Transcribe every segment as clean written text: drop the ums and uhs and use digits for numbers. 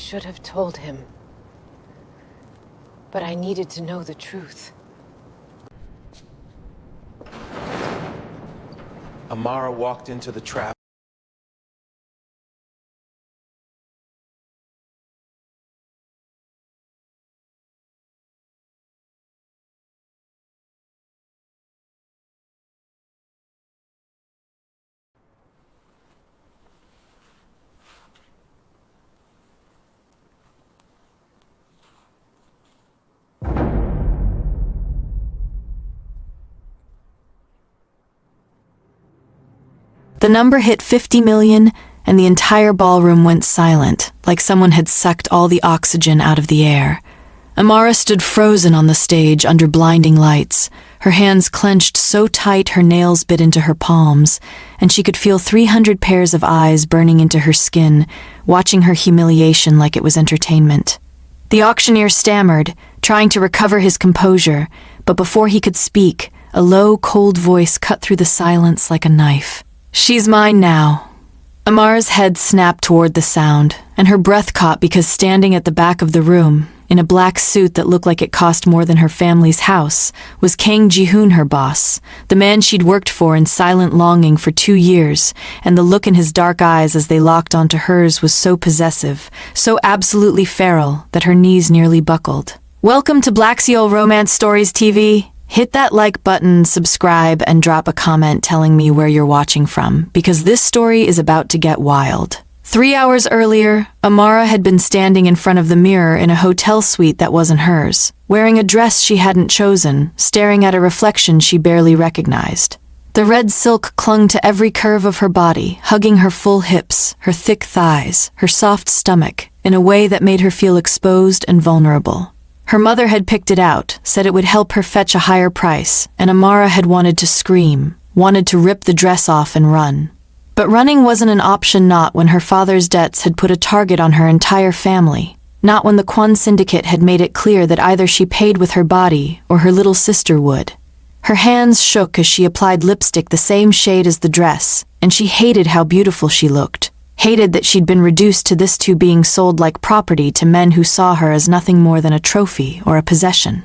should have told him. But I needed to know the truth. Amara walked into the trap. The number hit 50 million, and the entire ballroom went silent, like someone had sucked all the oxygen out of the air. Amara stood frozen on the stage under blinding lights, her hands clenched so tight her nails bit into her palms, and she could feel 300 pairs of eyes burning into her skin, watching her humiliation like it was entertainment. The auctioneer stammered, trying to recover his composure, but before he could speak, a low, cold voice cut through the silence like a knife. "She's mine now." Amara's head snapped toward the sound, and her breath caught because standing at the back of the room, in a black suit that looked like it cost more than her family's house, was Kang Jihoon, her boss, the man she'd worked for in silent longing for 2 years, and the look in his dark eyes as they locked onto hers was so possessive, so absolutely feral, that her knees nearly buckled. Welcome to Black Seoul Romance Stories TV. Hit that like button, subscribe, and drop a comment telling me where you're watching from, because this story is about to get wild. 3 hours earlier, Amara had been standing in front of the mirror in a hotel suite that wasn't hers, wearing a dress she hadn't chosen, staring at a reflection she barely recognized. The red silk clung to every curve of her body, hugging her full hips, her thick thighs, her soft stomach, in a way that made her feel exposed and vulnerable. Her mother had picked it out, said it would help her fetch a higher price, and Amara had wanted to scream, wanted to rip the dress off and run. But running wasn't an option, not when her father's debts had put a target on her entire family, not when the Kwon syndicate had made it clear that either she paid with her body or her little sister would. Her hands shook as she applied lipstick the same shade as the dress, and she hated how beautiful she looked. Hated that she'd been reduced to this too, being sold like property to men who saw her as nothing more than a trophy or a possession.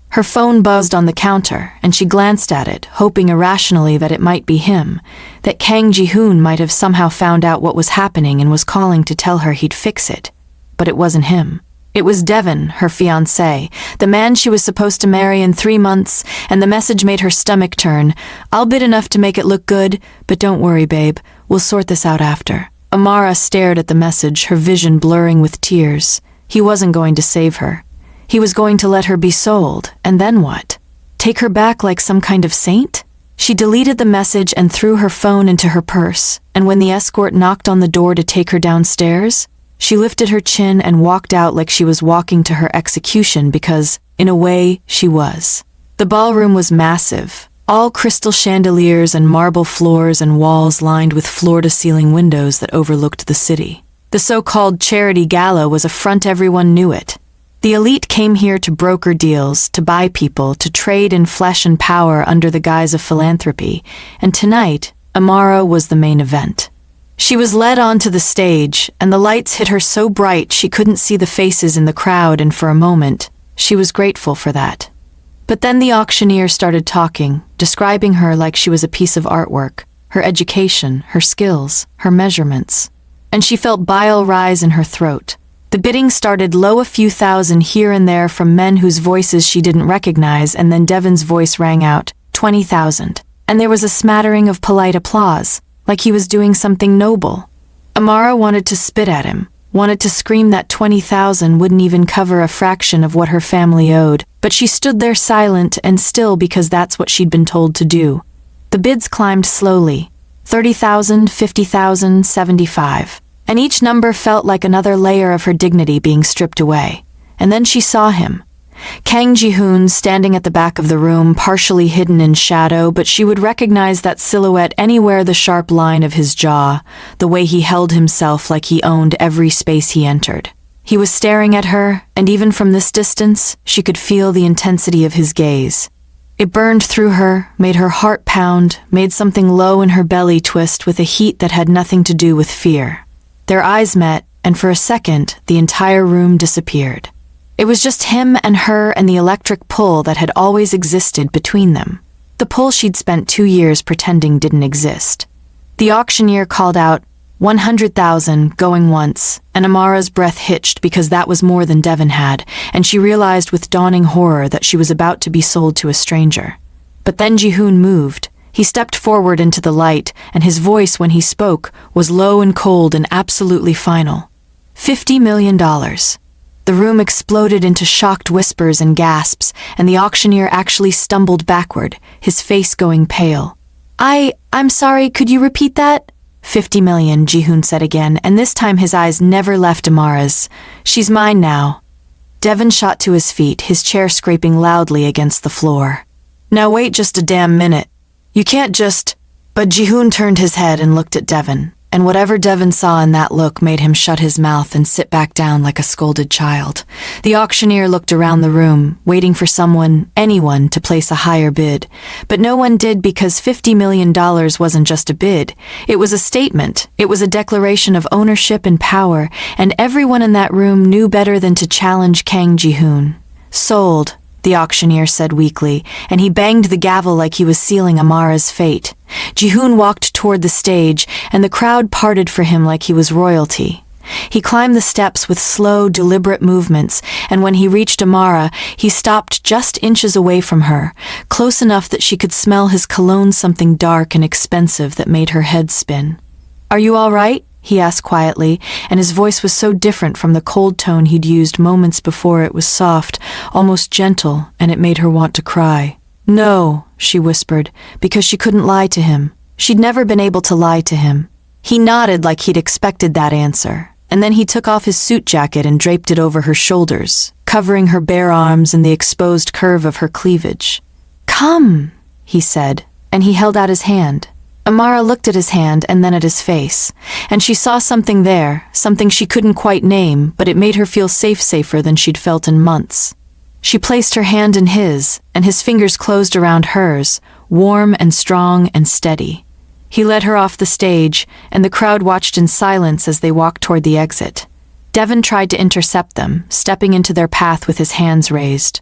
Her phone buzzed on the counter, and she glanced at it, hoping irrationally that it might be him, that Kang Jihoon might have somehow found out what was happening and was calling to tell her he'd fix it. But it wasn't him. It was Devon, her fiancé, the man she was supposed to marry in 3 months, and the message made her stomach turn. "I'll bid enough to make it look good, but don't worry, babe, we'll sort this out after." Amara stared at the message, her vision blurring with tears. He wasn't going to save her. He was going to let her be sold, and then what? Take her back like some kind of saint? She deleted the message and threw her phone into her purse, and when the escort knocked on the door to take her downstairs, she lifted her chin and walked out like she was walking to her execution because, in a way, she was. The ballroom was massive. All crystal chandeliers and marble floors and walls lined with floor-to-ceiling windows that overlooked the city. The so-called charity gala was a front, everyone knew it. The elite came here to broker deals, to buy people, to trade in flesh and power under the guise of philanthropy, and tonight, Amara was the main event. She was led onto the stage, and the lights hit her so bright she couldn't see the faces in the crowd, and for a moment, she was grateful for that. But then the auctioneer started talking, describing her like she was a piece of artwork, her education, her skills, her measurements. And she felt bile rise in her throat. The bidding started low, a few thousand here and there from men whose voices she didn't recognize, and then Devon's voice rang out, 20,000. And there was a smattering of polite applause, like he was doing something noble. Amara wanted to spit at him, wanted to scream that 20,000 wouldn't even cover a fraction of what her family owed, but she stood there silent and still because that's what she'd been told to do. The bids climbed slowly, 30,000, 50,000, 75, and each number felt like another layer of her dignity being stripped away. And then she saw him. Kang Jihoon standing at the back of the room, partially hidden in shadow, but she would recognize that silhouette anywhere, the sharp line of his jaw, the way he held himself like he owned every space he entered. He was staring at her, and even from this distance, she could feel the intensity of his gaze. It burned through her, made her heart pound, made something low in her belly twist with a heat that had nothing to do with fear. Their eyes met, and for a second, the entire room disappeared. It was just him and her and the electric pull that had always existed between them. The pull she'd spent 2 years pretending didn't exist. The auctioneer called out, 100,000, going once, and Amara's breath hitched because that was more than Devon had, and she realized with dawning horror that she was about to be sold to a stranger. But then Jihoon moved. He stepped forward into the light, and his voice when he spoke was low and cold and absolutely final. $50 million. The room exploded into shocked whispers and gasps, and the auctioneer actually stumbled backward, his face going pale. I'm sorry, could you repeat that? 50 million, Jihoon said again, and this time his eyes never left Amara's. She's mine now. Devon shot to his feet, his chair scraping loudly against the floor. Now wait just a damn minute. You can't just... But Jihoon turned his head and looked at Devon, and whatever Devon saw in that look made him shut his mouth and sit back down like a scolded child. The auctioneer looked around the room, waiting for someone, anyone, to place a higher bid. But no one did because $50 million wasn't just a bid. It was a statement. It was a declaration of ownership and power, and everyone in that room knew better than to challenge Kang Jihoon. Sold, the auctioneer said weakly, and he banged the gavel like he was sealing Amara's fate. Jihoon walked toward the stage, and the crowd parted for him like he was royalty. He climbed the steps with slow, deliberate movements, and when he reached Amara, he stopped just inches away from her, close enough that she could smell his cologne, something dark and expensive that made her head spin. "Are you all right?" he asked quietly, and his voice was so different from the cold tone he'd used moments before. It was soft, almost gentle, and it made her want to cry. "No," she whispered, because she couldn't lie to him. She'd never been able to lie to him. He nodded like he'd expected that answer, and then he took off his suit jacket and draped it over her shoulders, covering her bare arms and the exposed curve of her cleavage. "Come," he said, and he held out his hand. Amara looked at his hand and then at his face, and she saw something there, something she couldn't quite name, but it made her feel safer than she'd felt in months. She placed her hand in his, and his fingers closed around hers, warm and strong and steady. He led her off the stage, and the crowd watched in silence as they walked toward the exit. Devon tried to intercept them, stepping into their path with his hands raised.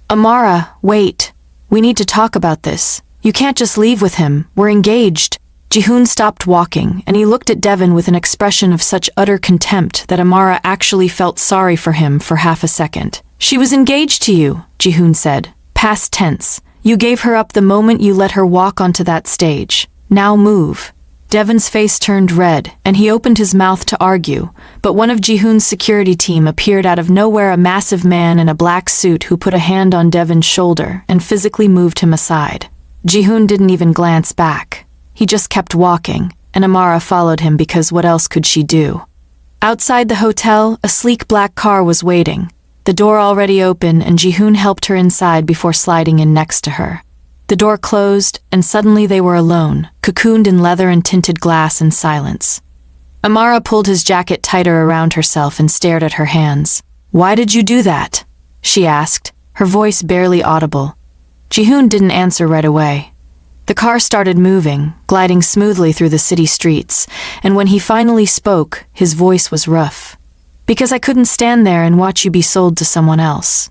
"Amara, wait. We need to talk about this. You can't just leave with him. We're engaged." Jihoon stopped walking, and he looked at Devon with an expression of such utter contempt that Amara actually felt sorry for him for half a second. "She was engaged to you," Jihoon said. "Past tense. You gave her up the moment you let her walk onto that stage. Now move." Devon's face turned red, and he opened his mouth to argue, but one of Jihoon's security team appeared out of nowhere, a massive man in a black suit who put a hand on Devon's shoulder and physically moved him aside. Jihoon didn't even glance back. He just kept walking, and Amara followed him because what else could she do? Outside the hotel, a sleek black car was waiting, the door already open, and Jihoon helped her inside before sliding in next to her. The door closed, and suddenly they were alone, cocooned in leather and tinted glass in silence. Amara pulled his jacket tighter around herself and stared at her hands. "Why did you do that?" she asked, her voice barely audible. Jihoon didn't answer right away. The car started moving, gliding smoothly through the city streets, and when he finally spoke, his voice was rough. "Because I couldn't stand there and watch you be sold to someone else.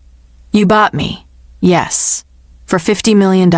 You bought me. Yes. For $50 million.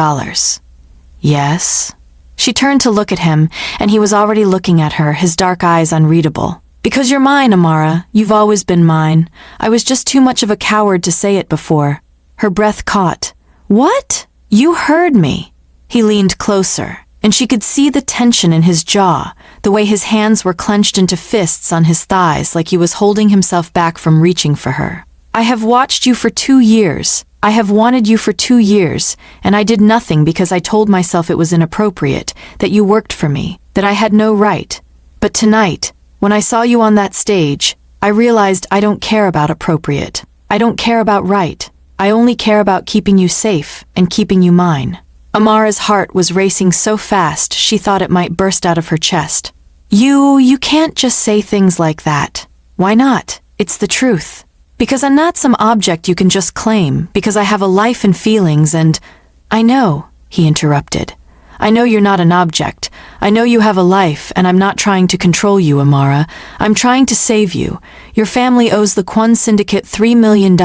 Yes?" She turned to look at him, and he was already looking at her, his dark eyes unreadable. "Because you're mine, Amara. You've always been mine. I was just too much of a coward to say it before." Her breath caught. "What? You heard me." He leaned closer, and she could see the tension in his jaw, the way his hands were clenched into fists on his thighs like he was holding himself back from reaching for her. "I have watched you for 2 years. I have wanted you for 2 years, and I did nothing because I told myself it was inappropriate, that you worked for me, that I had no right. But tonight, when I saw you on that stage, I realized I don't care about appropriate. I don't care about right. I only care about keeping you safe and keeping you mine." Amara's heart was racing so fast she thought it might burst out of her chest. You can't just say things like that." "Why not? It's the truth. Because I'm not some object you can just claim, because I have a life and feelings and—" "I know," he interrupted. I know you're not an object. I know you have a life, and I'm not trying to control you, Amara. I'm trying to save you. Your family owes the Kwon Syndicate $3 million,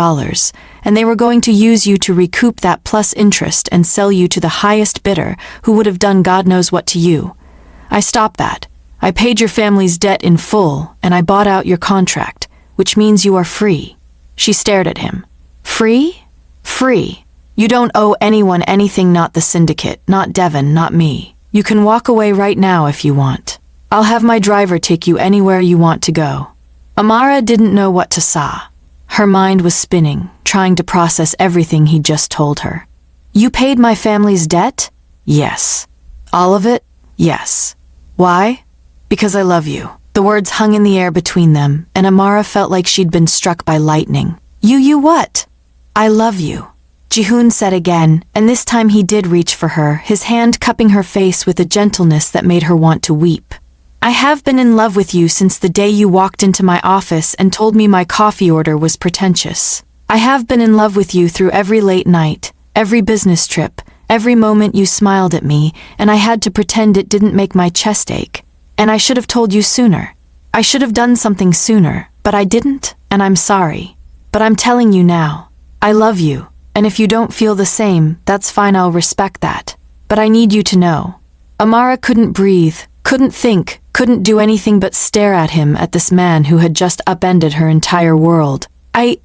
and they were going to use you to recoup that plus interest and sell you to the highest bidder, who would have done God knows what to you. I stopped that. I paid your family's debt in full, and I bought out your contract, which means you are free. She stared at him. Free? Free. You don't owe anyone anything, not the syndicate, not Devon, not me. You can walk away right now if you want. I'll have my driver take you anywhere you want to go. Amara didn't know what to say. Her mind was spinning, trying to process everything he'd just told her. You paid my family's debt? Yes. All of it? Yes. Why? Because I love you. The words hung in the air between them, and Amara felt like she'd been struck by lightning. You what? I love you. Jihoon said again, and this time he did reach for her, his hand cupping her face with a gentleness that made her want to weep. I have been in love with you since the day you walked into my office and told me my coffee order was pretentious. I have been in love with you through every late night, every business trip, every moment you smiled at me, and I had to pretend it didn't make my chest ache. And I should have told you sooner. I should have done something sooner, but I didn't, and I'm sorry. But I'm telling you now. I love you. And if you don't feel the same, that's fine, I'll respect that. But I need you to know. Amara couldn't breathe, couldn't think, couldn't do anything but stare at him, at this man who had just upended her entire world. I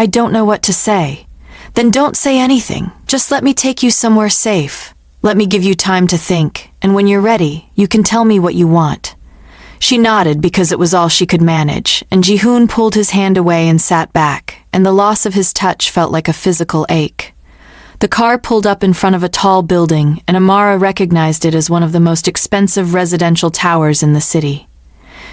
don't know what to say. Then don't say anything. Just let me take you somewhere safe. Let me give you time to think, and when you're ready, you can tell me what you want. She nodded because it was all she could manage, and Jihoon pulled his hand away and sat back, and the loss of his touch felt like a physical ache. The car pulled up in front of a tall building, and Amara recognized it as one of the most expensive residential towers in the city.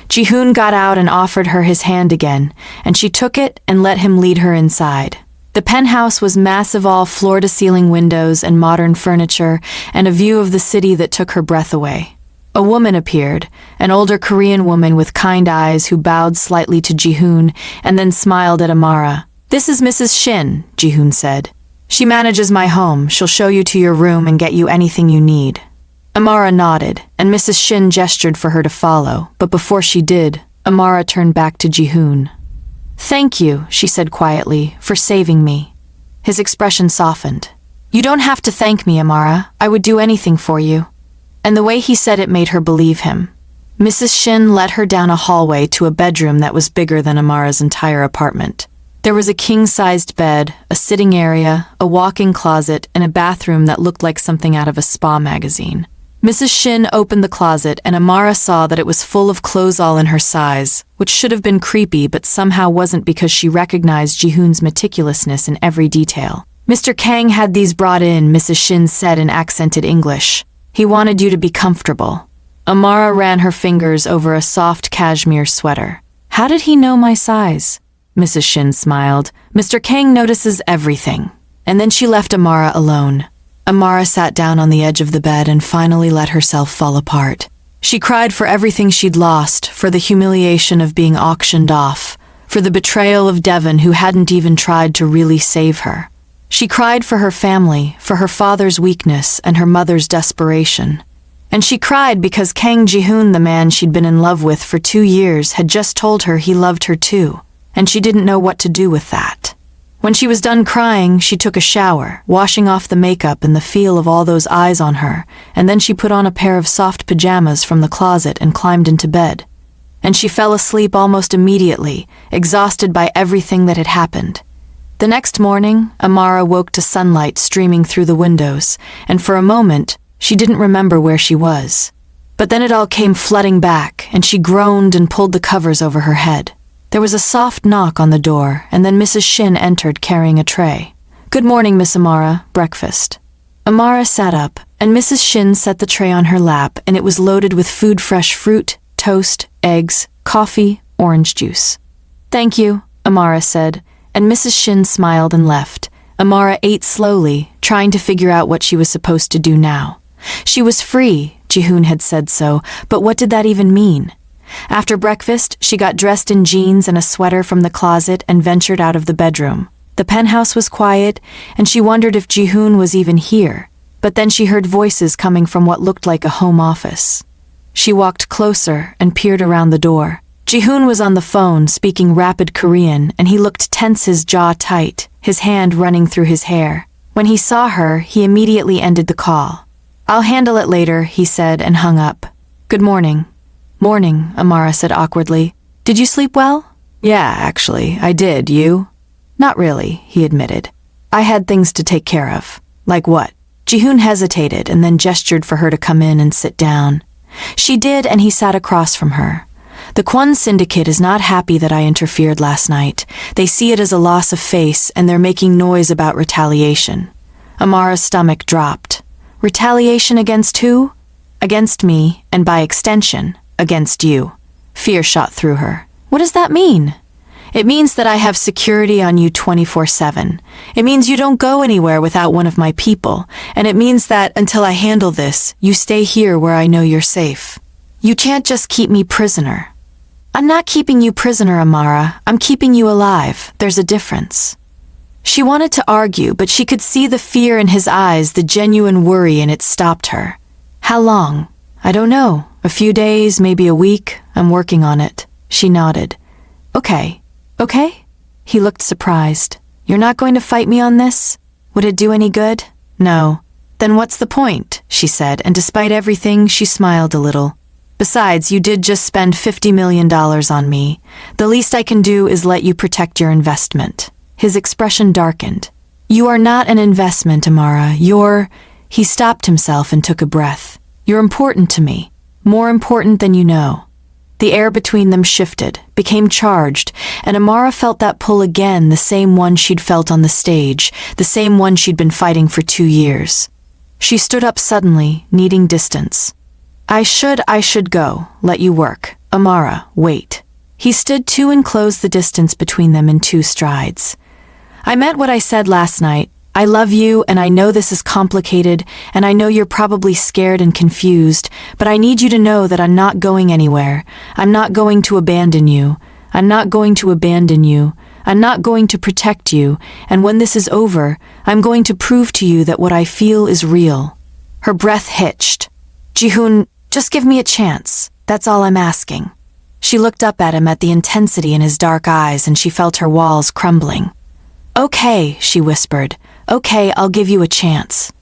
Jihoon got out and offered her his hand again, and she took it and let him lead her inside. The penthouse was massive, all floor-to-ceiling windows and modern furniture, and a view of the city that took her breath away. A woman appeared, an older Korean woman with kind eyes who bowed slightly to Jihoon and then smiled at Amara. This is Mrs. Shin, Jihoon said. She manages my home. She'll show you to your room and get you anything you need. Amara nodded, and Mrs. Shin gestured for her to follow, but before she did, Amara turned back to Jihoon. Thank you, she said quietly, for saving me. His expression softened. You don't have to thank me, Amara. I would do anything for you. And the way he said it made her believe him. Mrs. Shin led her down a hallway to a bedroom that was bigger than Amara's entire apartment. There was a king-sized bed, a sitting area, a walk-in closet, and a bathroom that looked like something out of a spa magazine. Mrs. Shin opened the closet, and Amara saw that it was full of clothes all in her size, which should have been creepy but somehow wasn't because she recognized Jihoon's meticulousness in every detail. Mr. Kang had these brought in, Mrs. Shin said in accented English. He wanted you to be comfortable. Amara ran her fingers over a soft cashmere sweater. How did he know my size? Mrs. Shin smiled. Mr. Kang notices everything. And then she left Amara alone. Amara sat down on the edge of the bed and finally let herself fall apart. She cried for everything she'd lost, for the humiliation of being auctioned off, for the betrayal of Devon, who hadn't even tried to really save her. She cried for her family, for her father's weakness and her mother's desperation. And she cried because Kang Jihoon, the man she'd been in love with for 2 years, had just told her he loved her too, and she didn't know what to do with that. When she was done crying, she took a shower, washing off the makeup and the feel of all those eyes on her, and then she put on a pair of soft pajamas from the closet and climbed into bed. And she fell asleep almost immediately, exhausted by everything that had happened. The next morning, Amara woke to sunlight streaming through the windows, and for a moment, she didn't remember where she was. But then it all came flooding back, and she groaned and pulled the covers over her head. There was a soft knock on the door, and then Mrs. Shin entered carrying a tray. Good morning, Miss Amara. Breakfast. Amara sat up, and Mrs. Shin set the tray on her lap, and it was loaded with food, fresh fruit, toast, eggs, coffee, orange juice. Thank you, Amara said, and Mrs. Shin smiled and left. Amara ate slowly, trying to figure out what she was supposed to do now. She was free, Jihoon had said so, but what did that even mean? After breakfast, she got dressed in jeans and a sweater from the closet and ventured out of the bedroom. The penthouse was quiet, and she wondered if Jihoon was even here, but then she heard voices coming from what looked like a home office. She walked closer and peered around the door. Jihoon was on the phone, speaking rapid Korean, and he looked tense, his jaw tight, his hand running through his hair. When he saw her, he immediately ended the call. "I'll handle it later," he said and hung up. "Good morning." "Morning," Amara said awkwardly. "Did you sleep well?" "Yeah, actually, I did. You?" "Not really," he admitted. "I had things to take care of." "Like what?" Jihoon hesitated and then gestured for her to come in and sit down. She did, and he sat across from her. "The Kwon Syndicate is not happy that I interfered last night. They see it as a loss of face, and they're making noise about retaliation." Amara's stomach dropped. "Retaliation against who?" "Against me, and by extension, against you." Fear shot through her. "What does that mean?" "It means that I have security on you 24/7. It means you don't go anywhere without one of my people, and it means that, until I handle this, you stay here where I know you're safe. You can't just keep me prisoner." "I'm not keeping you prisoner, Amara. I'm keeping you alive. There's a difference." She wanted to argue, but she could see the fear in his eyes, the genuine worry, and it stopped her. "How long?" "I don't know. A few days, maybe a week. I'm working on it." She nodded. "Okay. Okay?" He looked surprised. "You're not going to fight me on this? Would it do any good?" "No." "Then what's the point?" she said, and despite everything, she smiled a little. "Besides, you did just spend $50 million on me. The least I can do is let you protect your investment." His expression darkened. "You are not an investment, Amara. You're—" He stopped himself and took a breath. "You're important to me. More important than you know." The air between them shifted, became charged, and Amara felt that pull again, the same one she'd felt on the stage, the same one she'd been fighting for 2 years. She stood up suddenly, needing distance. I should go. Let you work. Amara, wait." He stood too and closed the distance between them in 2 strides. "I meant what I said last night. I love you, and I know this is complicated, and I know you're probably scared and confused, but I need you to know that I'm not going anywhere. I'm not going to abandon you. I'm not going to abandon you. I'm not going to protect you, and when this is over, I'm going to prove to you that what I feel is real." Her breath hitched. "Jihoon, just give me a chance. That's all I'm asking." She looked up at him, at the intensity in his dark eyes, and she felt her walls crumbling. "Okay," she whispered. "Okay, I'll give you a chance."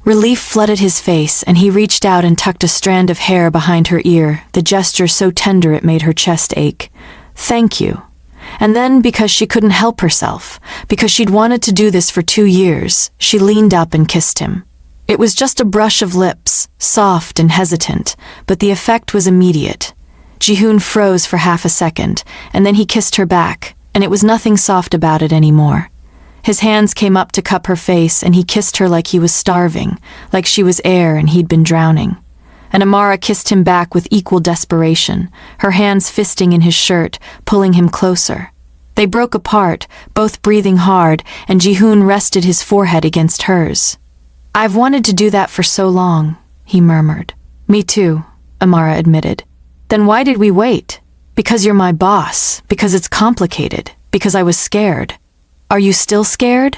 Relief flooded his face, and he reached out and tucked a strand of hair behind her ear, the gesture so tender it made her chest ache. "Thank you." And then, because she couldn't help herself, because she'd wanted to do this for 2 years, she leaned up and kissed him. It was just a brush of lips, soft and hesitant, but the effect was immediate. Jihoon froze for half a second, and then he kissed her back, and it was nothing soft about it anymore. His hands came up to cup her face, and he kissed her like he was starving, like she was air and he'd been drowning. And Amara kissed him back with equal desperation, her hands fisting in his shirt, pulling him closer. They broke apart, both breathing hard, and Jihoon rested his forehead against hers. "I've wanted to do that for so long," he murmured. "Me too," Amara admitted. "Then why did we wait?" "Because you're my boss, because it's complicated, because I was scared." "Are you still scared?"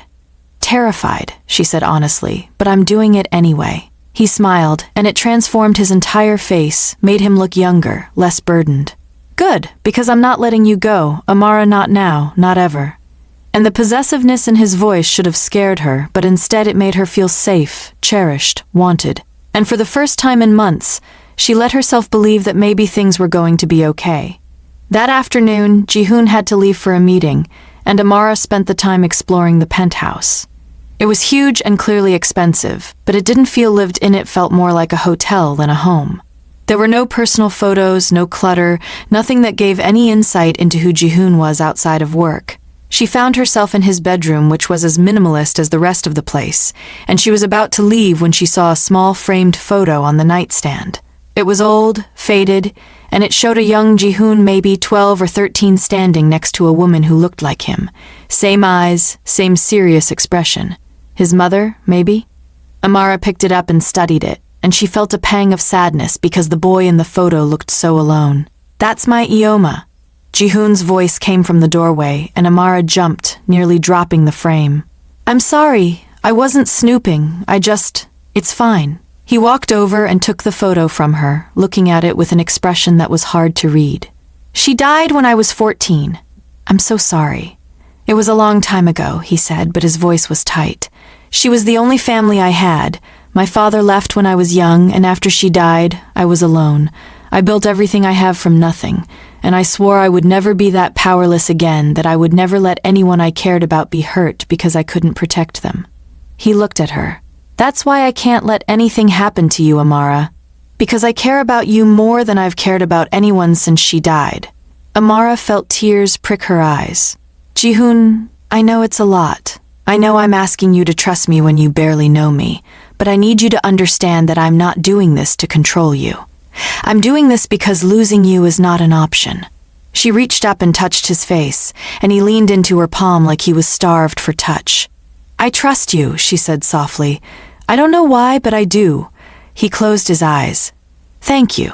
"Terrified," she said honestly, "but I'm doing it anyway." He smiled, and it transformed his entire face, made him look younger, less burdened. "Good, because I'm not letting you go, Amara, not now, not ever." And the possessiveness in his voice should have scared her, but instead it made her feel safe, cherished, wanted. And for the first time in months, she let herself believe that maybe things were going to be okay. That afternoon, Jihoon had to leave for a meeting, and Amara spent the time exploring the penthouse. It was huge and clearly expensive, but it didn't feel lived in. It felt more like a hotel than a home. There were no personal photos, no clutter, nothing that gave any insight into who Jihoon was outside of work. She found herself in his bedroom, which was as minimalist as the rest of the place, and she was about to leave when she saw a small framed photo on the nightstand. It was old, faded, and it showed a young Jihoon, maybe 12 or 13, standing next to a woman who looked like him. Same eyes, same serious expression. His mother, maybe? Amara picked it up and studied it, and she felt a pang of sadness because the boy in the photo looked so alone. "That's my Ioma." Jihoon's voice came from the doorway, and Amara jumped, nearly dropping the frame. "I'm sorry. I wasn't snooping. It's fine. He walked over and took the photo from her, looking at it with an expression that was hard to read. She died when I was 14. I'm so sorry. It was a long time ago, he said, but his voice was tight. She was the only family I had. My father left when I was young, and after she died, I was alone. I built everything I have from nothing, and I swore I would never be that powerless again, that I would never let anyone I cared about be hurt because I couldn't protect them. He looked at her. That's why I can't let anything happen to you, Amara. Because I care about you more than I've cared about anyone since she died. Amara felt tears prick her eyes. Jihoon, I know it's a lot. I know I'm asking you to trust me when you barely know me, but I need you to understand that I'm not doing this to control you. I'm doing this because losing you is not an option. She reached up and touched his face, and he leaned into her palm like he was starved for touch. I trust you, she said softly. I don't know why, but I do. He closed his eyes. Thank you.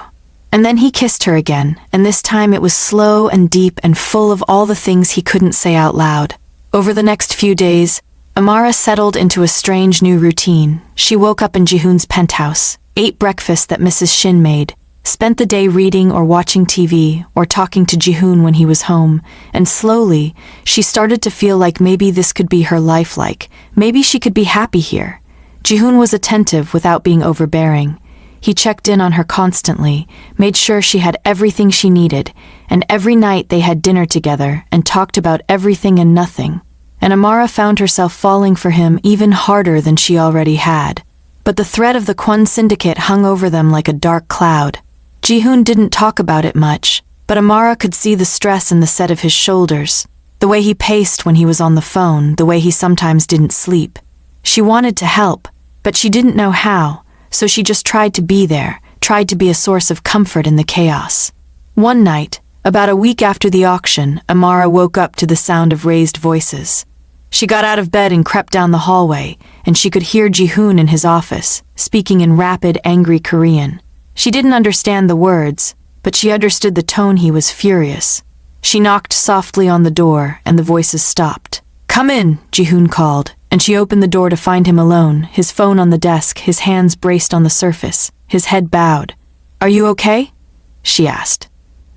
And then he kissed her again, and this time it was slow and deep and full of all the things he couldn't say out loud. Over the next few days, Amara settled into a strange new routine. She woke up in Jihoon's penthouse, ate breakfast that Mrs. Shin made, spent the day reading or watching TV or talking to Jihoon when he was home, and slowly, she started to feel like maybe this could be her life, like maybe she could be happy here. Jihoon was attentive without being overbearing. He checked in on her constantly, made sure she had everything she needed, and every night they had dinner together and talked about everything and nothing. And Amara found herself falling for him even harder than she already had. But the threat of the Kwon syndicate hung over them like a dark cloud. Jihoon didn't talk about it much, but Amara could see the stress in the set of his shoulders, the way he paced when he was on the phone, the way he sometimes didn't sleep. She wanted to help, but she didn't know how. So she just tried to be there, tried to be a source of comfort in the chaos. One night, about a week after the auction, Amara woke up to the sound of raised voices. She got out of bed and crept down the hallway, and she could hear Jihoon in his office, speaking in rapid, angry Korean. She didn't understand the words, but she understood the tone. He was furious. She knocked softly on the door, and the voices stopped. Come in, Jihoon called, and she opened the door to find him alone, his phone on the desk, his hands braced on the surface, his head bowed. Are you okay? She asked.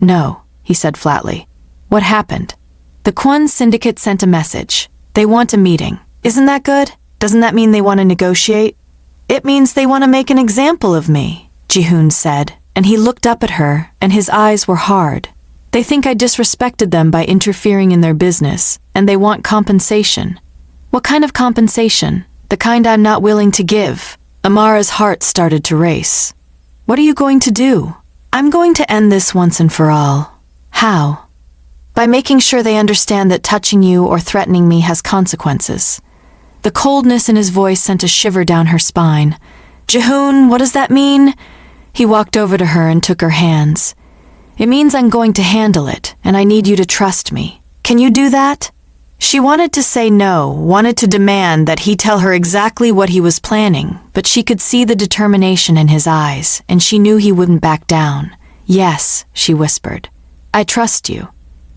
No, he said flatly. What happened? The Kwon syndicate sent a message. They want a meeting. Isn't that good? Doesn't that mean they want to negotiate? It means they want to make an example of me, Jihoon said, and he looked up at her, and his eyes were hard. They think I disrespected them by interfering in their business, and they want compensation. What kind of compensation? The kind I'm not willing to give. Amara's heart started to race. What are you going to do? I'm going to end this once and for all. How? By making sure they understand that touching you or threatening me has consequences. The coldness in his voice sent a shiver down her spine. Jihoon, what does that mean? He walked over to her and took her hands. It means I'm going to handle it, and I need you to trust me. Can you do that? She wanted to say no, wanted to demand that he tell her exactly what he was planning, but she could see the determination in his eyes, and she knew he wouldn't back down. Yes, she whispered. I trust you.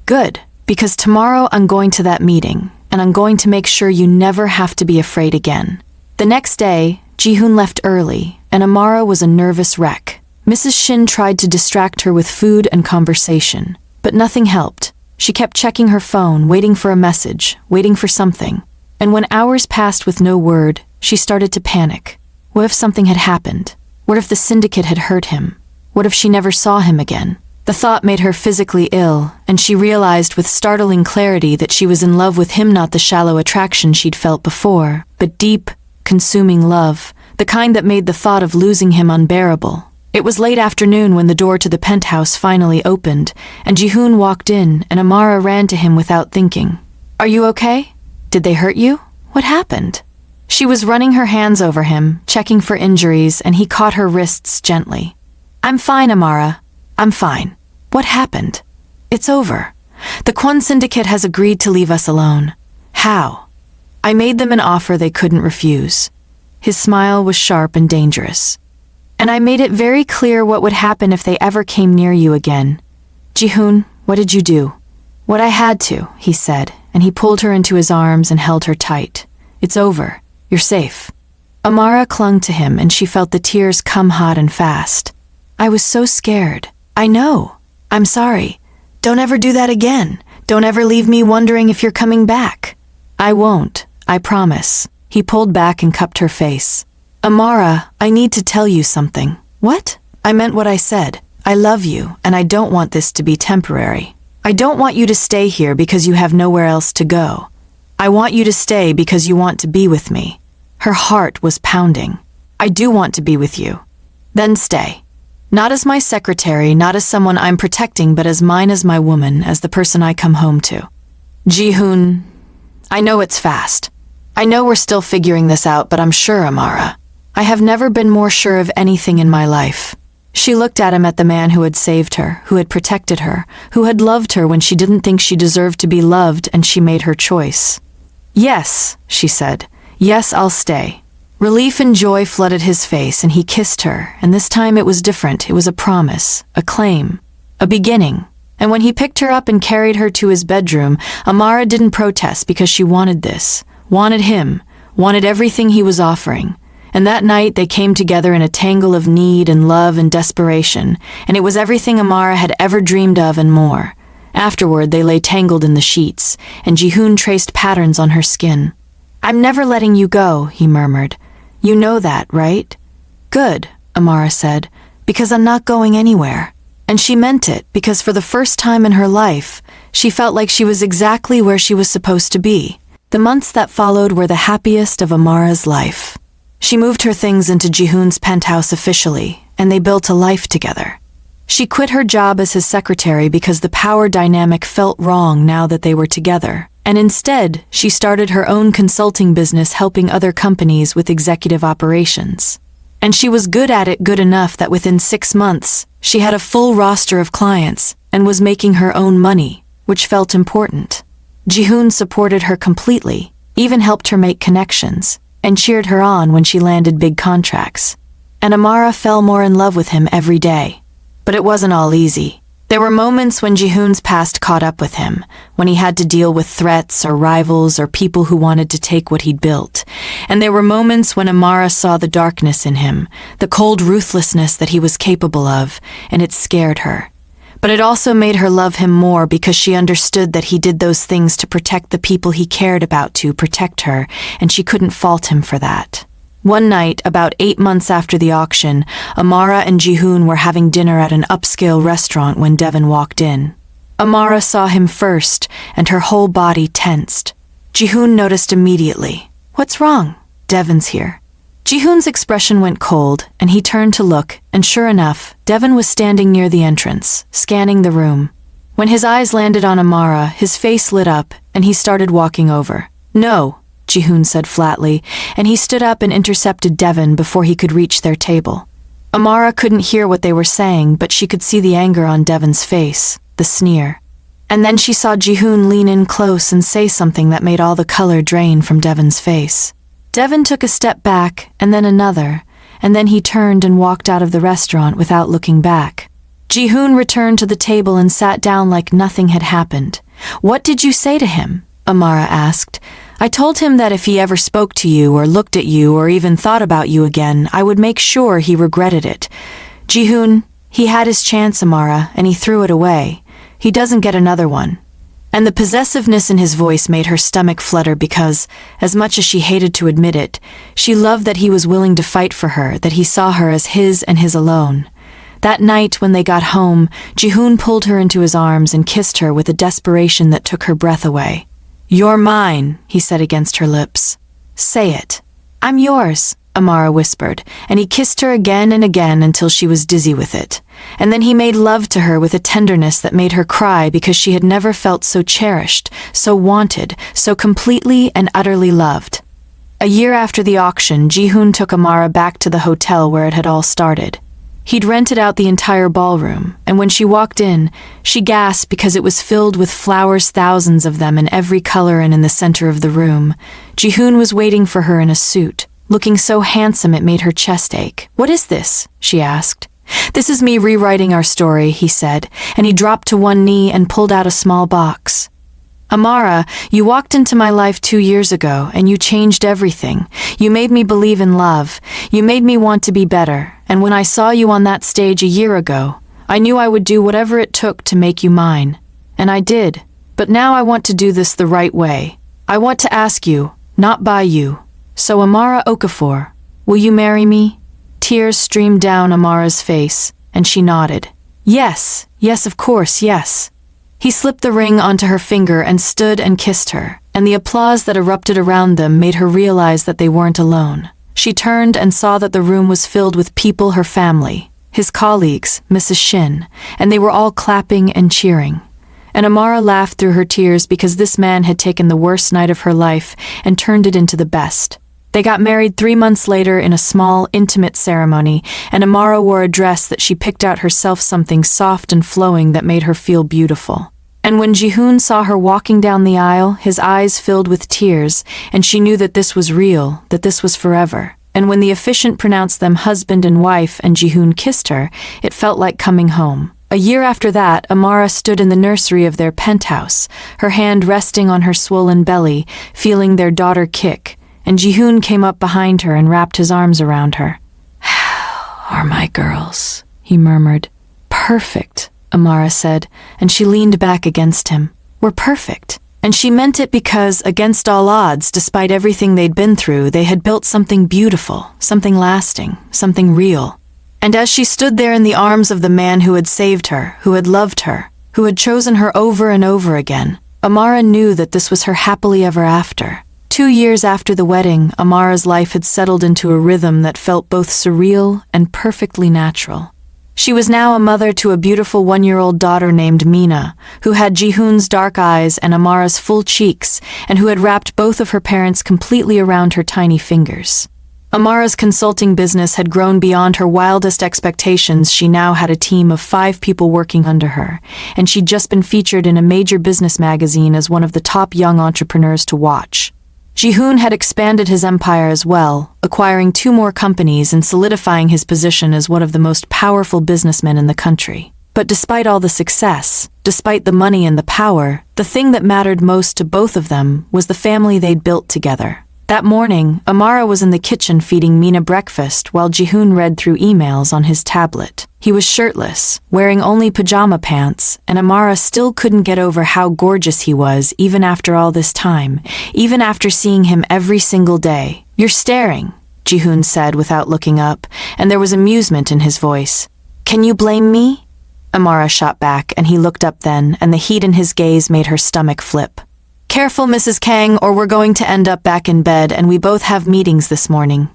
Good, because tomorrow I'm going to that meeting, and I'm going to make sure you never have to be afraid again. The next day, Jihoon left early, and Amara was a nervous wreck. Mrs. Shin tried to distract her with food and conversation, but nothing helped. She kept checking her phone, waiting for a message, waiting for something. And when hours passed with no word, she started to panic. What if something had happened? What if the syndicate had hurt him? What if she never saw him again? The thought made her physically ill, and she realized with startling clarity that she was in love with him, not the shallow attraction she'd felt before, but deep, consuming love, the kind that made the thought of losing him unbearable. It was late afternoon when the door to the penthouse finally opened, and Jihoon walked in, and Amara ran to him without thinking. Are you okay? Did they hurt you? What happened? She was running her hands over him, checking for injuries, and he caught her wrists gently. I'm fine, Amara. I'm fine. What happened? It's over. The Kwon syndicate has agreed to leave us alone. How? I made them an offer they couldn't refuse. His smile was sharp and dangerous. And I made it very clear what would happen if they ever came near you again. Jihoon, what did you do? What I had to, he said, and he pulled her into his arms and held her tight. It's over. You're safe. Amara clung to him and she felt the tears come hot and fast. I was so scared. I know. I'm sorry. Don't ever do that again. Don't ever leave me wondering if you're coming back. I won't. I promise. He pulled back and cupped her face. Amara, I need to tell you something. What? I meant what I said. I love you, and I don't want this to be temporary. I don't want you to stay here because you have nowhere else to go. I want you to stay because you want to be with me. Her heart was pounding. I do want to be with you. Then stay. Not as my secretary, not as someone I'm protecting, but as mine, as my woman, as the person I come home to. Jihoon, I know it's fast. I know we're still figuring this out, but I'm sure, Amara. I have never been more sure of anything in my life. She looked at him, at the man who had saved her, who had protected her, who had loved her when she didn't think she deserved to be loved, and she made her choice. Yes, she said. Yes, I'll stay. Relief and joy flooded his face, and he kissed her, and this time it was different. It was a promise, a claim, a beginning. And when he picked her up and carried her to his bedroom, Amara didn't protest because she wanted this, wanted him, wanted everything he was offering. And that night they came together in a tangle of need and love and desperation, and it was everything Amara had ever dreamed of and more. Afterward they lay tangled in the sheets, and Jihoon traced patterns on her skin. I'm never letting you go, he murmured. You know that, right? Good, Amara said, because I'm not going anywhere. And she meant it, because for the first time in her life, she felt like she was exactly where she was supposed to be. The months that followed were the happiest of Amara's life. She moved her things into Jihoon's penthouse officially, and they built a life together. She quit her job as his secretary because the power dynamic felt wrong now that they were together, and instead, she started her own consulting business helping other companies with executive operations. And she was good at it, good enough that within 6 months, she had a full roster of clients and was making her own money, which felt important. Jihoon supported her completely, even helped her make connections, and cheered her on when she landed big contracts. And Amara fell more in love with him every day. But it wasn't all easy. There were moments when Jihoon's past caught up with him, when he had to deal with threats or rivals or people who wanted to take what he'd built. And there were moments when Amara saw the darkness in him, the cold ruthlessness that he was capable of, and it scared her. But it also made her love him more because she understood that he did those things to protect the people he cared about, to protect her, and she couldn't fault him for that. One night, about 8 months after the auction, Amara and Jihoon were having dinner at an upscale restaurant when Devon walked in. Amara saw him first, and her whole body tensed. Jihoon noticed immediately. What's wrong? Devon's here. Jihoon's expression went cold, and he turned to look, and sure enough, Devon was standing near the entrance, scanning the room. When his eyes landed on Amara, his face lit up, and he started walking over. No, Jihoon said flatly, and he stood up and intercepted Devon before he could reach their table. Amara couldn't hear what they were saying, but she could see the anger on Devon's face, the sneer. And then she saw Jihoon lean in close and say something that made all the color drain from Devon's face. Devon took a step back, and then another, and then he turned and walked out of the restaurant without looking back. Jihoon returned to the table and sat down like nothing had happened. What did you say to him? Amara asked. I told him that if he ever spoke to you or looked at you or even thought about you again, I would make sure he regretted it. Jihoon, he had his chance, Amara, and he threw it away. He doesn't get another one. And the possessiveness in his voice made her stomach flutter because, as much as she hated to admit it, she loved that he was willing to fight for her, that he saw her as his and his alone. That night, when they got home, Jihoon pulled her into his arms and kissed her with a desperation that took her breath away. You're mine, he said against her lips. Say it. I'm yours, Amara whispered, and he kissed her again and again until she was dizzy with it. And then he made love to her with a tenderness that made her cry because she had never felt so cherished, so wanted, so completely and utterly loved. A year after the auction, Jihoon took Amara back to the hotel where it had all started. He'd rented out the entire ballroom, and when she walked in, she gasped because it was filled with flowers, thousands of them in every color and in the center of the room. Jihoon was waiting for her in a suit, looking so handsome it made her chest ache. What is this? She asked. This is me rewriting our story, he said, and he dropped to one knee and pulled out a small box. Amara, you walked into my life 2 years ago and you changed everything. You made me believe in love. You made me want to be better. And when I saw you on that stage a year ago, I knew I would do whatever it took to make you mine. And I did. But now I want to do this the right way. I want to ask you, not buy you. So Amara Okafor, will you marry me? Tears streamed down Amara's face, and she nodded. Yes, of course, yes. He slipped the ring onto her finger and stood and kissed her, and the applause that erupted around them made her realize that they weren't alone. She turned and saw that the room was filled with people her family, his colleagues, Mrs. Shin, and they were all clapping and cheering. And Amara laughed through her tears because this man had taken the worst night of her life and turned it into the best. They got married 3 months later in a small, intimate ceremony, and Amara wore a dress that she picked out herself, something soft and flowing that made her feel beautiful. And when Jihoon saw her walking down the aisle, his eyes filled with tears, and she knew that this was real, that this was forever. And when the officiant pronounced them husband and wife and Jihoon kissed her, it felt like coming home. A year after that, Amara stood in the nursery of their penthouse, her hand resting on her swollen belly, feeling their daughter kick, and Jihoon came up behind her and wrapped his arms around her. "How are my girls?" he murmured. "Perfect," Amara said, and she leaned back against him. "We're perfect." And she meant it because, against all odds, despite everything they'd been through, they had built something beautiful, something lasting, something real. And as she stood there in the arms of the man who had saved her, who had loved her, who had chosen her over and over again, Amara knew that this was her happily ever after. 2 years after the wedding, Amara's life had settled into a rhythm that felt both surreal and perfectly natural. She was now a mother to a beautiful 1-year-old daughter named Mina, who had Jihoon's dark eyes and Amara's full cheeks, and who had wrapped both of her parents completely around her tiny fingers. Amara's consulting business had grown beyond her wildest expectations. She now had a team of 5 people working under her, and she'd just been featured in a major business magazine as one of the top young entrepreneurs to watch. Jihoon had expanded his empire as well, acquiring 2 more companies and solidifying his position as one of the most powerful businessmen in the country. But despite all the success, despite the money and the power, the thing that mattered most to both of them was the family they'd built together. That morning, Amara was in the kitchen feeding Mina breakfast while Jihoon read through emails on his tablet. He was shirtless, wearing only pajama pants, and Amara still couldn't get over how gorgeous he was even after all this time, even after seeing him every single day. "You're staring," Jihoon said without looking up, and there was amusement in his voice. "Can you blame me?" Amara shot back, and he looked up then, and the heat in his gaze made her stomach flip. "Careful, Mrs. Kang, or we're going to end up back in bed, and we both have meetings this morning."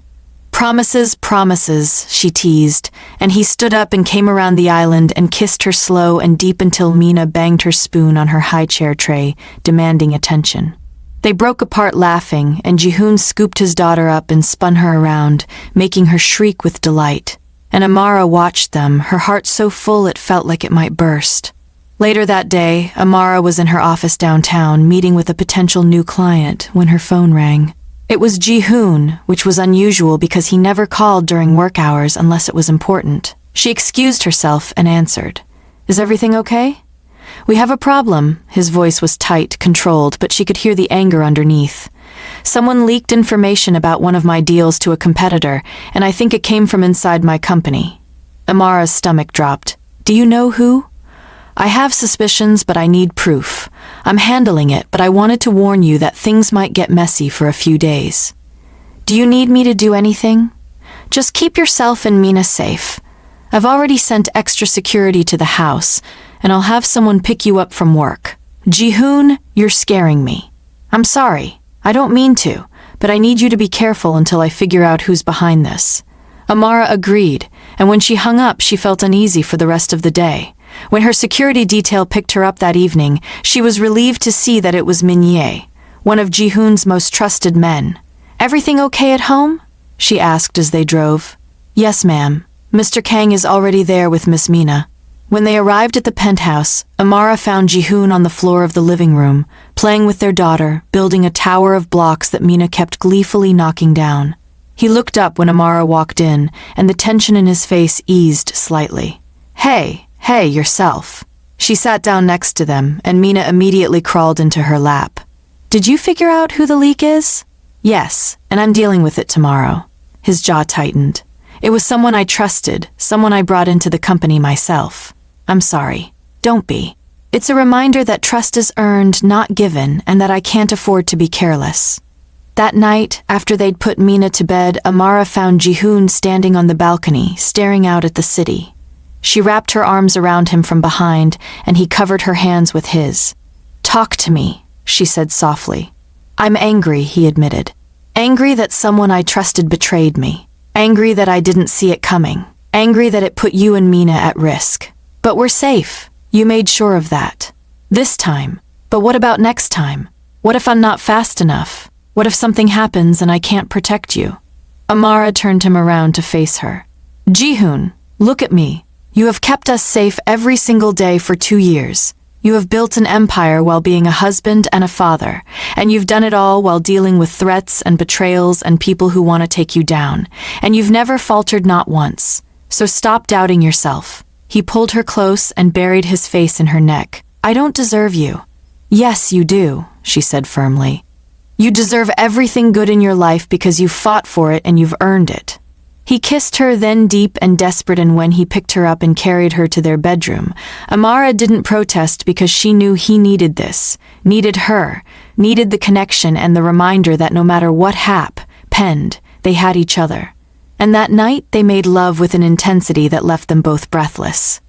"Promises, promises," she teased, and he stood up and came around the island and kissed her slow and deep until Mina banged her spoon on her high chair tray, demanding attention. They broke apart laughing, and Jihoon scooped his daughter up and spun her around, making her shriek with delight. And Amara watched them, her heart so full it felt like it might burst. Later that day, Amara was in her office downtown, meeting with a potential new client, when her phone rang. It was Jihoon, which was unusual because he never called during work hours unless it was important. She excused herself and answered. "Is everything okay?" "We have a problem." His voice was tight, controlled, but she could hear the anger underneath. "Someone leaked information about one of my deals to a competitor, and I think it came from inside my company." Amara's stomach dropped. "Do you know who?" "I have suspicions, but I need proof. I'm handling it, but I wanted to warn you that things might get messy for a few days." "Do you need me to do anything?" "Just keep yourself and Mina safe. I've already sent extra security to the house, and I'll have someone pick you up from work." "Jihoon, you're scaring me." "I'm sorry. I don't mean to, but I need you to be careful until I figure out who's behind this." Amara agreed, and when she hung up, she felt uneasy for the rest of the day. When her security detail picked her up that evening, she was relieved to see that it was Min Ye, one of Jihoon's most trusted men. "Everything okay at home?" she asked as they drove. "Yes, ma'am. Mr. Kang is already there with Miss Mina." When they arrived at the penthouse, Amara found Jihoon on the floor of the living room, playing with their daughter, building a tower of blocks that Mina kept gleefully knocking down. He looked up when Amara walked in, and the tension in his face eased slightly. Hey, yourself." She sat down next to them, and Mina immediately crawled into her lap. Did you figure out who the leak is? Yes, and I'm dealing with it tomorrow. His jaw tightened. It was someone I trusted, someone I brought into the company myself. I'm sorry. Don't be. It's a reminder that trust is earned, not given, and that I can't afford to be careless. That night, after they'd put Mina to bed, Amara found Jihoon standing on the balcony, staring out at the city. She wrapped her arms around him from behind, and he covered her hands with his. Talk to me, she said softly. I'm angry, he admitted. Angry that someone I trusted betrayed me. Angry that I didn't see it coming. Angry that it put you and Mina at risk. But we're safe. You made sure of that. This time. But what about next time? What if I'm not fast enough? What if something happens and I can't protect you? Amara turned him around to face her. Jihoon, look at me. You have kept us safe every single day for 2 years. You have built an empire while being a husband and a father, and you've done it all while dealing with threats and betrayals and people who want to take you down, and you've never faltered, not once. So stop doubting yourself. He pulled her close and buried his face in her neck. I don't deserve you. Yes, you do, she said firmly. You deserve everything good in your life because you fought for it and you've earned it. He kissed her, then deep and desperate, and when he picked her up and carried her to their bedroom, Amara didn't protest because she knew he needed this, needed her, needed the connection and the reminder that no matter what happened, they had each other. And that night they made love with an intensity that left them both breathless.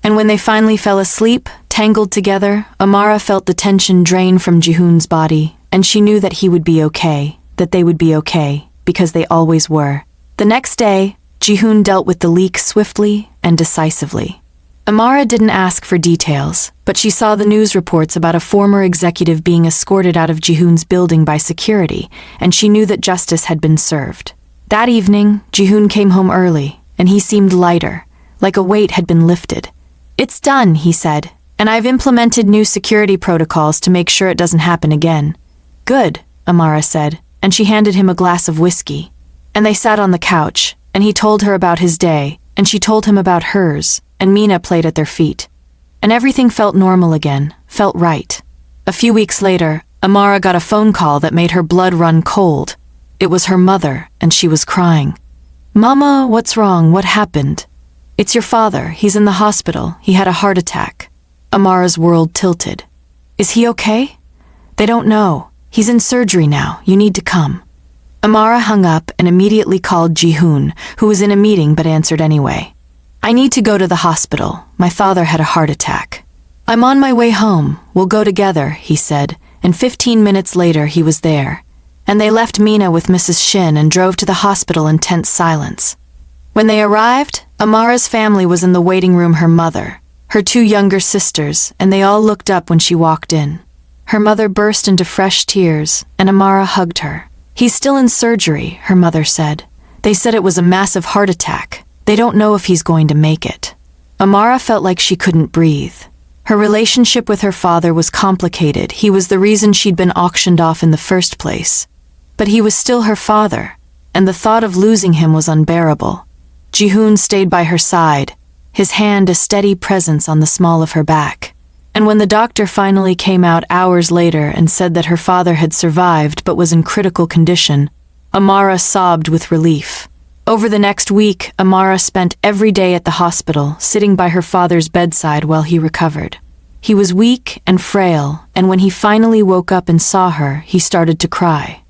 And when they finally fell asleep, tangled together, Amara felt the tension drain from Jihoon's body, and she knew that he would be okay, that they would be okay, because they always were. The next day, Jihoon dealt with the leak swiftly and decisively. Amara didn't ask for details, but she saw the news reports about a former executive being escorted out of Jihoon's building by security, and she knew that justice had been served. That evening, Jihoon came home early, and he seemed lighter, like a weight had been lifted. It's done, he said, and I've implemented new security protocols to make sure it doesn't happen again. Good, Amara said, and she handed him a glass of whiskey. And they sat on the couch, and he told her about his day, and she told him about hers, and Mina played at their feet. And everything felt normal again, felt right. A few weeks later, Amara got a phone call that made her blood run cold. It was her mother, and she was crying. Mama, what's wrong? What happened? It's your father. He's in the hospital. He had a heart attack. Amara's world tilted. Is he okay? They don't know. He's in surgery now. You need to come. Amara hung up and immediately called Jihoon, who was in a meeting but answered anyway. I need to go to the hospital. My father had a heart attack. I'm on my way home. We'll go together, he said, and 15 minutes later he was there. And they left Mina with Mrs. Shin and drove to the hospital in tense silence. When they arrived, Amara's family was in the waiting room, her mother, her 2 younger sisters, and they all looked up when she walked in. Her mother burst into fresh tears, and Amara hugged her. He's still in surgery, her mother said. They said it was a massive heart attack. They don't know if he's going to make it. Amara felt like she couldn't breathe. Her relationship with her father was complicated. He was the reason she'd been auctioned off in the first place. But he was still her father, and the thought of losing him was unbearable. Jihoon stayed by her side, his hand a steady presence on the small of her back. And when the doctor finally came out hours later and said that her father had survived but was in critical condition, Amara sobbed with relief. Over the next week, Amara spent every day at the hospital, sitting by her father's bedside while he recovered. He was weak and frail, and when he finally woke up and saw her, he started to cry.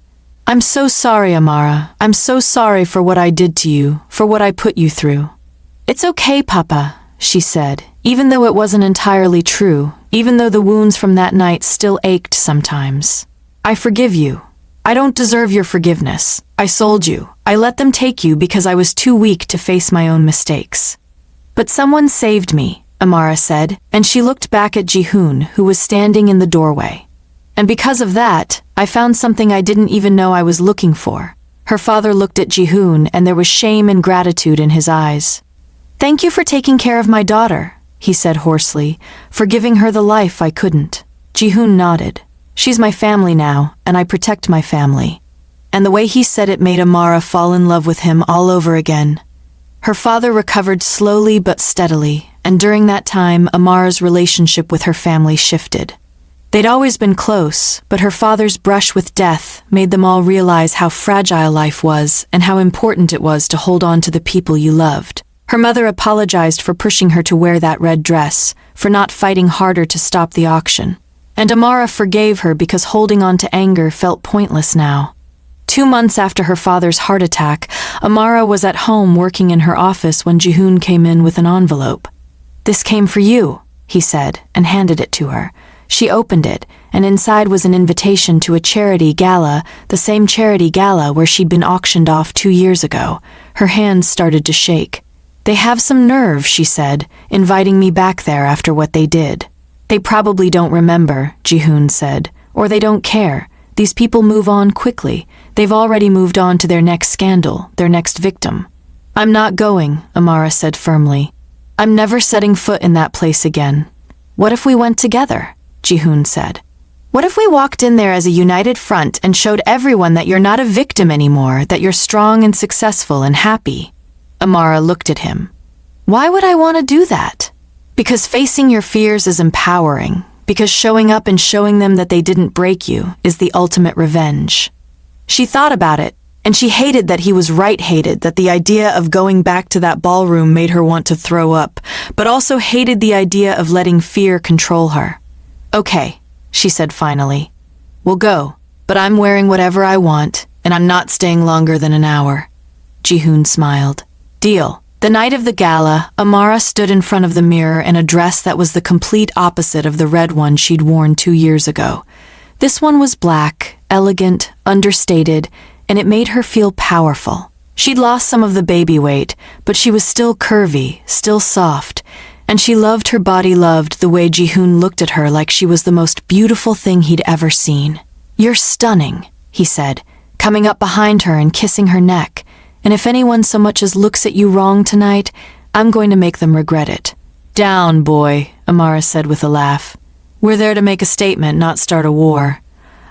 I'm so sorry, Amara. I'm so sorry for what I did to you, for what I put you through. It's okay, Papa, she said, even though it wasn't entirely true, even though the wounds from that night still ached sometimes. I forgive you. I don't deserve your forgiveness. I sold you. I let them take you because I was too weak to face my own mistakes. But someone saved me, Amara said, and she looked back at Jihoon, who was standing in the doorway. And because of that, I found something I didn't even know I was looking for. Her father looked at Jihoon, and there was shame and gratitude in his eyes. Thank you for taking care of my daughter, he said hoarsely, for giving her the life I couldn't. Jihoon nodded. She's my family now, and I protect my family. And the way he said it made Amara fall in love with him all over again. Her father recovered slowly but steadily, and during that time, Amara's relationship with her family shifted. They'd always been close, but her father's brush with death made them all realize how fragile life was and how important it was to hold on to the people you loved. Her mother apologized for pushing her to wear that red dress, for not fighting harder to stop the auction. And Amara forgave her because holding on to anger felt pointless now. 2 months after her father's heart attack, Amara was at home working in her office when Jihoon came in with an envelope. "This came for you," he said, and handed it to her. She opened it, and inside was an invitation to a charity gala, the same charity gala where she'd been auctioned off 2 years ago. Her hands started to shake. "They have some nerve," she said, "inviting me back there after what they did." "They probably don't remember," Jihoon said, "or they don't care. These people move on quickly. They've already moved on to their next scandal, their next victim." "I'm not going," Amara said firmly. "I'm never setting foot in that place again." "What if we went together?" Jihoon said. "What if we walked in there as a united front and showed everyone that you're not a victim anymore, that you're strong and successful and happy?" Amara looked at him. "Why would I want to do that?" "Because facing your fears is empowering. Because showing up and showing them that they didn't break you is the ultimate revenge." She thought about it, and she hated that he was right-hated, that the idea of going back to that ballroom made her want to throw up, but also hated the idea of letting fear control her. "Okay," she said finally. "We'll go, but I'm wearing whatever I want, and I'm not staying longer than an hour." Jihoon smiled. "Deal." The night of the gala, Amara stood in front of the mirror in a dress that was the complete opposite of the red one she'd worn 2 years ago. This one was black, elegant, understated, and it made her feel powerful. She'd lost some of the baby weight, but she was still curvy, still soft, and she loved her body, loved the way Jihoon looked at her like she was the most beautiful thing he'd ever seen. "You're stunning," he said, coming up behind her and kissing her neck. "And if anyone so much as looks at you wrong tonight, I'm going to make them regret it." "Down, boy," Amara said with a laugh. "We're there to make a statement, not start a war."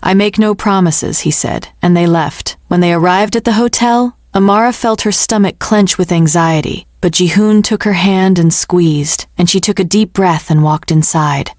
"I make no promises," he said, and they left. When they arrived at the hotel, Amara felt her stomach clench with anxiety, but Jihoon took her hand and squeezed, and she took a deep breath and walked inside.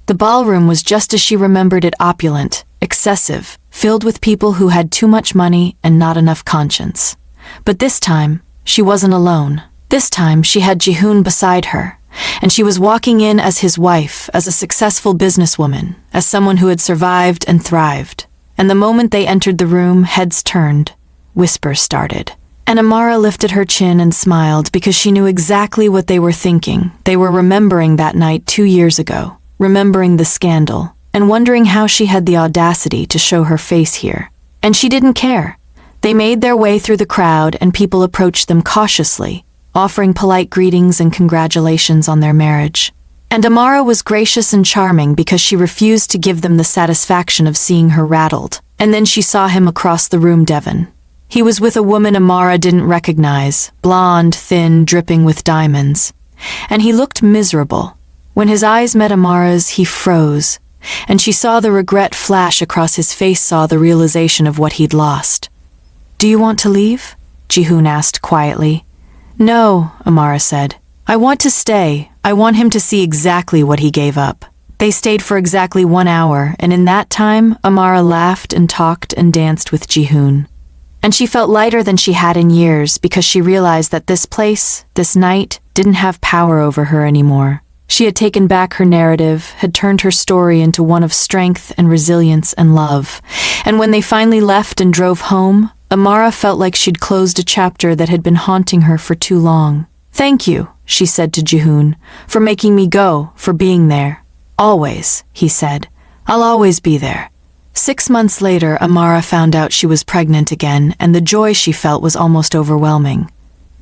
The ballroom was just as she remembered it, opulent, excessive, filled with people who had too much money and not enough conscience. But this time, she wasn't alone. This time, she had Jihoon beside her, and she was walking in as his wife, as a successful businesswoman, as someone who had survived and thrived. And the moment they entered the room, heads turned, whispers started. And Amara lifted her chin and smiled because she knew exactly what they were thinking. They were remembering that night 2 years ago, remembering the scandal, and wondering how she had the audacity to show her face here. And she didn't care. They made their way through the crowd, and people approached them cautiously, offering polite greetings and congratulations on their marriage. And Amara was gracious and charming because she refused to give them the satisfaction of seeing her rattled. And then she saw him across the room, Devon. He was with a woman Amara didn't recognize, blonde, thin, dripping with diamonds. And he looked miserable. When his eyes met Amara's, he froze, and she saw the regret flash across his face, saw the realization of what he'd lost. "Do you want to leave?" Jihoon asked quietly. "No," Amara said. "I want to stay. I want him to see exactly what he gave up." They stayed for exactly 1 hour, and in that time, Amara laughed and talked and danced with Jihoon. And she felt lighter than she had in years because she realized that this place, this night, didn't have power over her anymore. She had taken back her narrative, had turned her story into one of strength and resilience and love. And when they finally left and drove home, Amara felt like she'd closed a chapter that had been haunting her for too long. "Thank you," she said to Jihoon, "for making me go, for being there." "Always," he said. "I'll always be there." 6 months later, Amara found out she was pregnant again, and the joy she felt was almost overwhelming.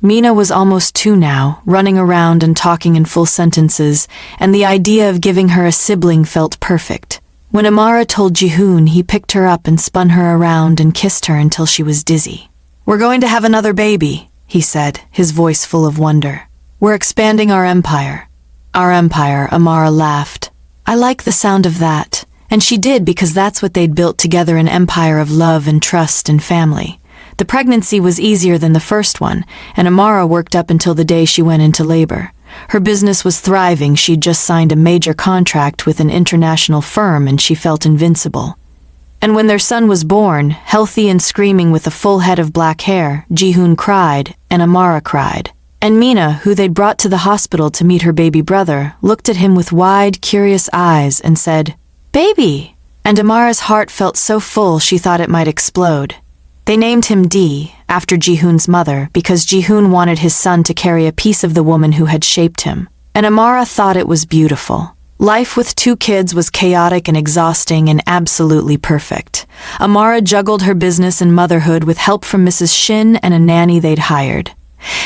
Mina was almost 2 now, running around and talking in full sentences, and the idea of giving her a sibling felt perfect. When Amara told Jihoon, he picked her up and spun her around and kissed her until she was dizzy. "We're going to have another baby," he said, his voice full of wonder. "We're expanding our empire." "Our empire," Amara laughed. "I like the sound of that." And she did, because that's what they'd built together, an empire of love and trust and family. The pregnancy was easier than the first one, and Amara worked up until the day she went into labor. Her business was thriving. She'd just signed a major contract with an international firm and she felt invincible. And when their son was born, healthy and screaming with a full head of black hair, Jihoon cried, and Amara cried. And Mina, who they'd brought to the hospital to meet her baby brother, looked at him with wide, curious eyes and said, "Baby!" And Amara's heart felt so full she thought it might explode. They named him D, after Jihoon's mother, because Jihoon wanted his son to carry a piece of the woman who had shaped him. And Amara thought it was beautiful. Life with 2 kids was chaotic and exhausting and absolutely perfect. Amara juggled her business and motherhood with help from Mrs. Shin and a nanny they'd hired.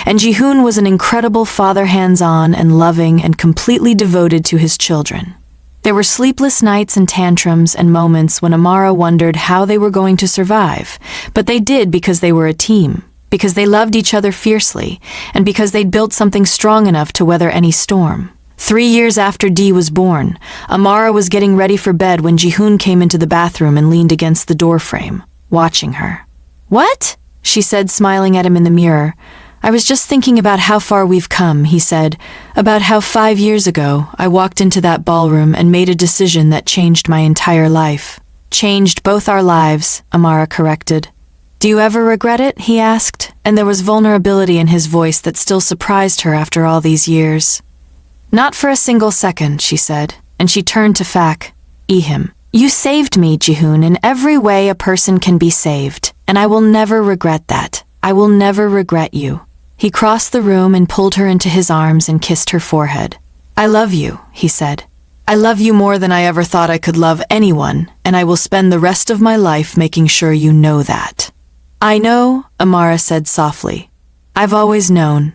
And Jihoon was an incredible father, hands-on and loving and completely devoted to his children. There were sleepless nights and tantrums and moments when Amara wondered how they were going to survive, but they did because they were a team, because they loved each other fiercely, and because they'd built something strong enough to weather any storm. 3 years after Dee was born, Amara was getting ready for bed when Jihoon came into the bathroom and leaned against the doorframe, watching her. "What?" she said, smiling at him in the mirror. "I was just thinking about how far we've come," he said, "about how 5 years ago I walked into that ballroom and made a decision that changed my entire life." "Changed both our lives," Amara corrected. "Do you ever regret it?" he asked, and there was vulnerability in his voice that still surprised her after all these years. "Not for a single second," she said, and she turned to him. "You saved me, Jihoon, in every way a person can be saved, and I will never regret that. I will never regret you." He crossed the room and pulled her into his arms and kissed her forehead. "I love you," he said. "I love you more than I ever thought I could love anyone, and I will spend the rest of my life making sure you know that." "I know," Amara said softly. "I've always known."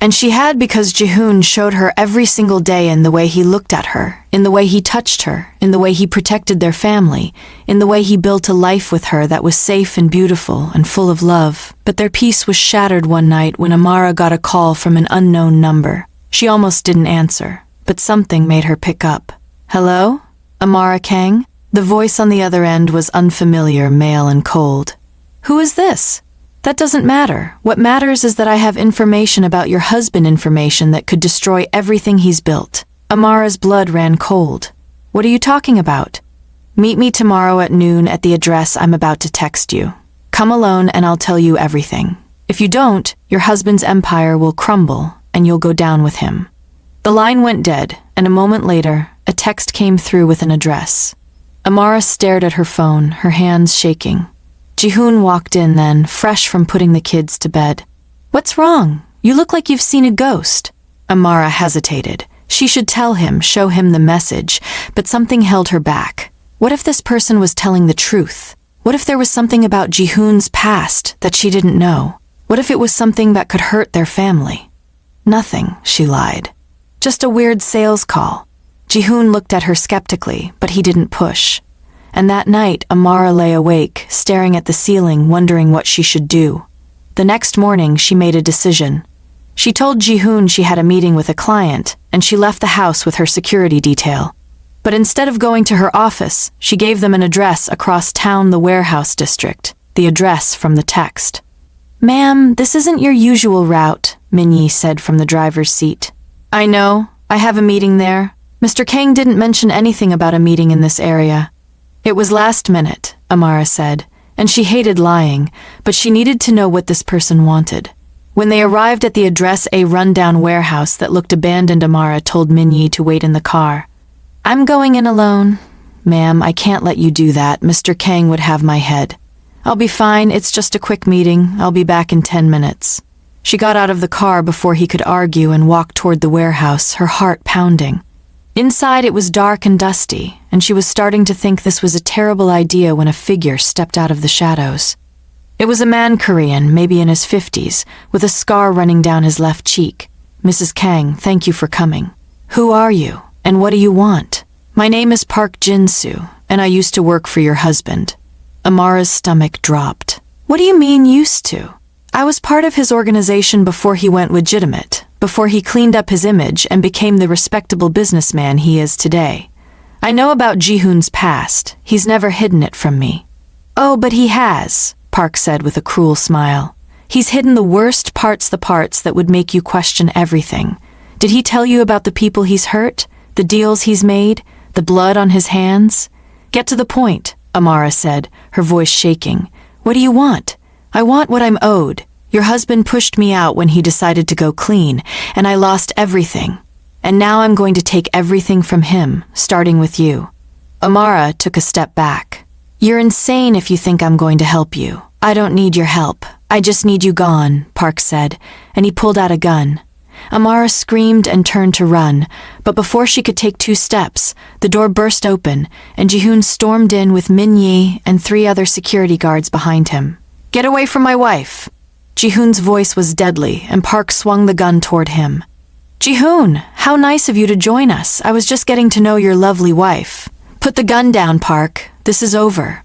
And she had, because Jihoon showed her every single day in the way he looked at her, in the way he touched her, in the way he protected their family, in the way he built a life with her that was safe and beautiful and full of love. But their peace was shattered one night when Amara got a call from an unknown number. She almost didn't answer, but something made her pick up. "Hello? Amara Kang?" The voice on the other end was unfamiliar, male and cold. "Who is this?" "That doesn't matter. What matters is that I have information about your husband, information that could destroy everything he's built." Amara's blood ran cold. "What are you talking about?" "Meet me tomorrow at noon at the address I'm about to text you. Come alone and I'll tell you everything. If you don't, your husband's empire will crumble and you'll go down with him." The line went dead, and a moment later, a text came through with an address. Amara stared at her phone, her hands shaking. Jihoon walked in then, fresh from putting the kids to bed. "What's wrong? You look like you've seen a ghost." Amara hesitated. She should tell him, show him the message, but something held her back. What if this person was telling the truth? What if there was something about Jihoon's past that she didn't know? What if it was something that could hurt their family? "Nothing," she lied. "Just a weird sales call." Jihoon looked at her skeptically, but he didn't push. And that night, Amara lay awake, staring at the ceiling, wondering what she should do. The next morning, she made a decision. She told Jihoon she had a meeting with a client, and she left the house with her security detail. But instead of going to her office, she gave them an address across town, the warehouse district, the address from the text. "Ma'am, this isn't your usual route," Minyi said from the driver's seat. "I know. I have a meeting there. Mr. Kang didn't mention anything about a meeting in this area." "It was last minute," Amara said, and she hated lying, but she needed to know what this person wanted. When they arrived at the address, a rundown warehouse that looked abandoned, Amara told Minyi to wait in the car. "I'm going in alone." "Ma'am, I can't let you do that. Mr. Kang would have my head." "I'll be fine. It's just a quick meeting. I'll be back in 10 minutes. She got out of the car before he could argue and walked toward the warehouse, her heart pounding. Inside, it was dark and dusty, and she was starting to think this was a terrible idea when a figure stepped out of the shadows. It was a man, Korean, maybe in his 50s, with a scar running down his left cheek. "Mrs. Kang, thank you for coming." "Who are you, and what do you want?" "My name is Park Jin-soo, and I used to work for your husband." Amara's stomach dropped. "What do you mean, used to?" "I was part of his organization before he went legitimate, before he cleaned up his image and became the respectable businessman he is today. I know about Jihoon's past. He's never hidden it from me." "Oh, but he has," Park said with a cruel smile. "He's hidden the worst parts, the parts that would make you question everything. Did he tell you about the people he's hurt? The deals he's made? The blood on his hands? Get to the point, Amara said, her voice shaking. What do you want? I want what I'm owed. Your husband pushed me out when he decided to go clean, and I lost everything. And now I'm going to take everything from him, starting with you. Amara took a step back. You're insane if you think I'm going to help you. I don't need your help. I just need you gone, Park said, and he pulled out a gun. Amara screamed and turned to run, but before she could take 2 steps, the door burst open, and Jihoon stormed in with Min Yi and 3 other security guards behind him. Get away from my wife! Jihoon's voice was deadly, and Park swung the gun toward him. Jihoon, how nice of you to join us. I was just getting to know your lovely wife. Put the gun down, Park. This is over.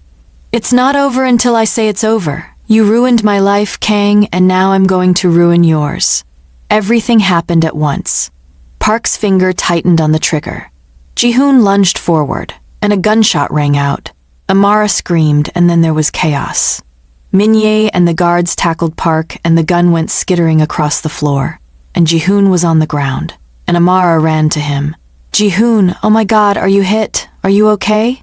It's not over until I say it's over. You ruined my life, Kang, and now I'm going to ruin yours. Everything happened at once. Park's finger tightened on the trigger. Jihoon lunged forward, and a gunshot rang out. Amara screamed, and then there was chaos. Min-ye and the guards tackled Park, and the gun went skittering across the floor. And Jihoon was on the ground, and Amara ran to him. Jihoon, oh my God, are you hit? Are you okay?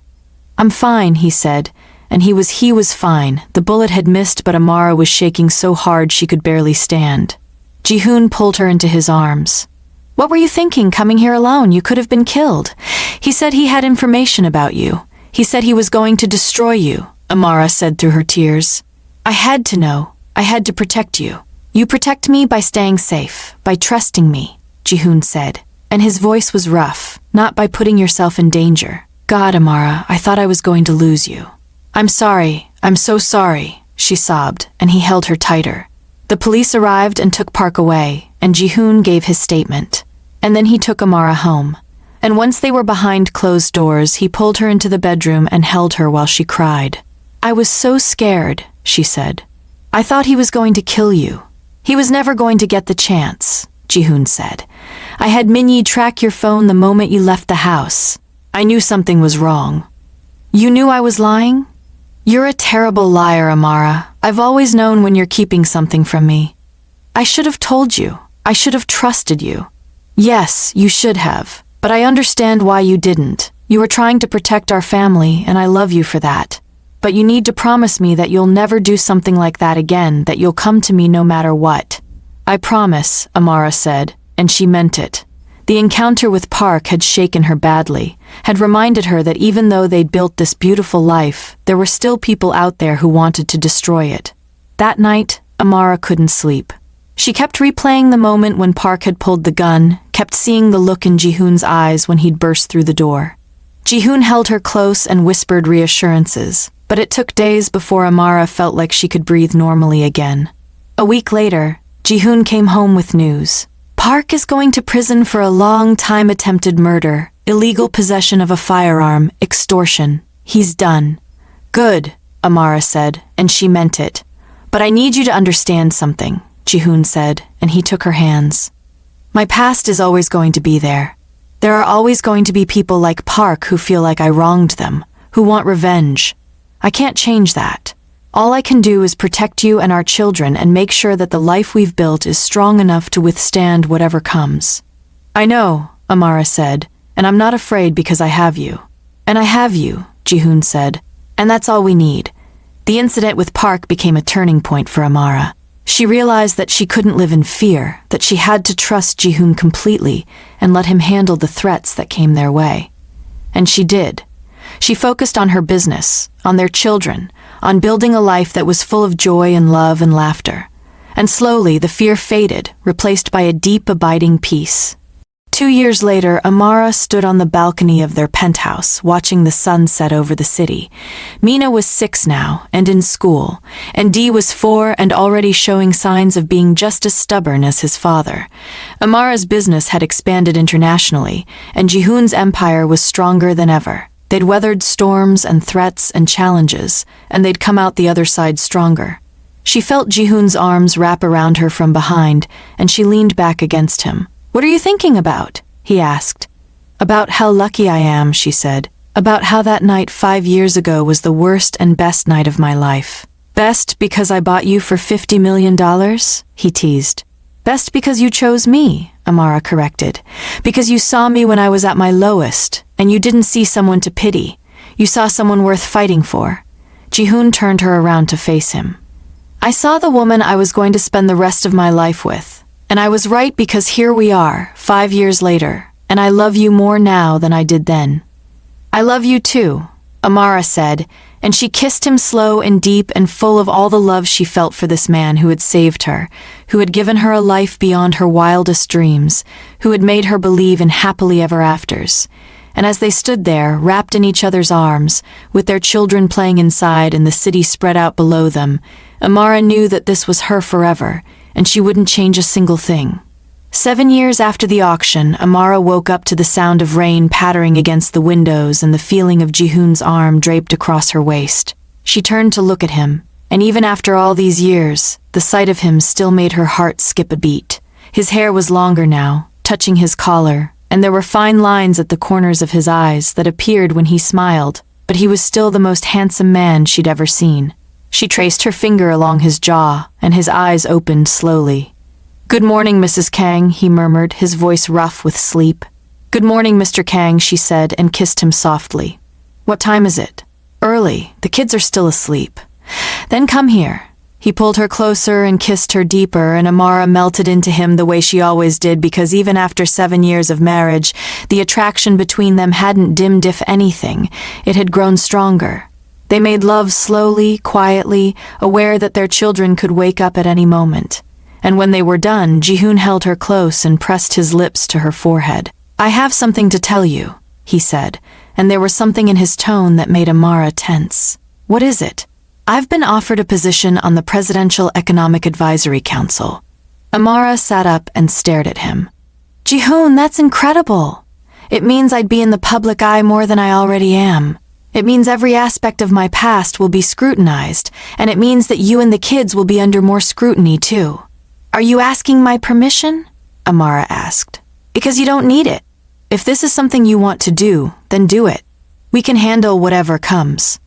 I'm fine, he said, and he was fine. The bullet had missed, but Amara was shaking so hard she could barely stand. Jihoon pulled her into his arms. What were you thinking coming here alone? You could have been killed. He said he had information about you. He said he was going to destroy you, Amara said through her tears. I had to know. I had to protect you. You protect me by staying safe, by trusting me, Jihoon said, and his voice was rough, not by putting yourself in danger. God, Amara, I thought I was going to lose you. I'm sorry, I'm so sorry, she sobbed, and he held her tighter. The police arrived and took Park away, and Jihoon gave his statement. And then he took Amara home. And once they were behind closed doors, he pulled her into the bedroom and held her while she cried. I was so scared, she said. I thought he was going to kill you. He was never going to get the chance, Jihoon said. I had Min-yi track your phone the moment you left the house. I knew something was wrong. You knew I was lying? You're a terrible liar, Amara. I've always known when you're keeping something from me. I should have told you. I should have trusted you. Yes, you should have, but I understand why you didn't. You were trying to protect our family, and I love you for that. But you need to promise me that you'll never do something like that again, that you'll come to me no matter what. I promise, Amara said, and she meant it. The encounter with Park had shaken her badly, had reminded her that even though they'd built this beautiful life, there were still people out there who wanted to destroy it. That night, Amara couldn't sleep. She kept replaying the moment when Park had pulled the gun, kept seeing the look in Jihoon's eyes when he'd burst through the door. Jihoon held her close and whispered reassurances, but it took days before Amara felt like she could breathe normally again. A week later, Jihoon came home with news. Park is going to prison for a long-time attempted murder, illegal possession of a firearm, extortion. He's done. Good, Amara said, and she meant it. But I need you to understand something, Jihoon said, and he took her hands. My past is always going to be there. There are always going to be people like Park who feel like I wronged them, who want revenge. I can't change that. All I can do is protect you and our children and make sure that the life we've built is strong enough to withstand whatever comes. I know, Amara said, and I'm not afraid because I have you. And I have you, Jihoon said, and that's all we need. The incident with Park became a turning point for Amara. She realized that she couldn't live in fear, that she had to trust Jihoon completely and let him handle the threats that came their way. And she did. She focused on her business, on their children, on building a life that was full of joy and love and laughter. And slowly the fear faded, replaced by a deep, abiding peace. 2 years later, Amara stood on the balcony of their penthouse, watching the sun set over the city. Mina was 6 now, and in school, and Dee was 4 and already showing signs of being just as stubborn as his father. Amara's business had expanded internationally, and Jihoon's empire was stronger than ever. They'd weathered storms and threats and challenges, and they'd come out the other side stronger. She felt Jihoon's arms wrap around her from behind, and she leaned back against him. What are you thinking about? He asked. About how lucky I am, she said. About how that night 5 years ago was the worst and best night of my life. Best because I bought you for $50 million? He teased. Best because you chose me, Amara corrected. Because you saw me when I was at my lowest, and you didn't see someone to pity. You saw someone worth fighting for. Jihoon turned her around to face him. I saw the woman I was going to spend the rest of my life with. And I was right because here we are, 5 years later, and I love you more now than I did then. I love you too, Amara said, and she kissed him slow and deep and full of all the love she felt for this man who had saved her, who had given her a life beyond her wildest dreams, who had made her believe in happily ever afters. And as they stood there, wrapped in each other's arms, with their children playing inside and the city spread out below them, Amara knew that this was her forever, and she wouldn't change a single thing. 7 years after the auction, Amara woke up to the sound of rain pattering against the windows and the feeling of Jihoon's arm draped across her waist. She turned to look at him, and even after all these years, the sight of him still made her heart skip a beat. His hair was longer now, touching his collar, and there were fine lines at the corners of his eyes that appeared when he smiled, but he was still the most handsome man she'd ever seen. She traced her finger along his jaw, and his eyes opened slowly. "Good morning, Mrs. Kang," he murmured, his voice rough with sleep. "Good morning, Mr. Kang," she said, and kissed him softly. "What time is it?" "Early. The kids are still asleep." "Then come here." He pulled her closer and kissed her deeper, and Amara melted into him the way she always did because even after 7 years of marriage, the attraction between them hadn't dimmed if anything. It had grown stronger. They made love slowly, quietly, aware that their children could wake up at any moment. And when they were done, Jihoon held her close and pressed his lips to her forehead. "I have something to tell you," he said, and there was something in his tone that made Amara tense. "What is it?" "I've been offered a position on the Presidential Economic Advisory Council." Amara sat up and stared at him. "Jihoon, that's incredible. It means I'd be in the public eye more than I already am. It means every aspect of my past will be scrutinized, and it means that you and the kids will be under more scrutiny too." "Are you asking my permission?" Amara asked. "Because you don't need it. If this is something you want to do, then do it. We can handle whatever comes."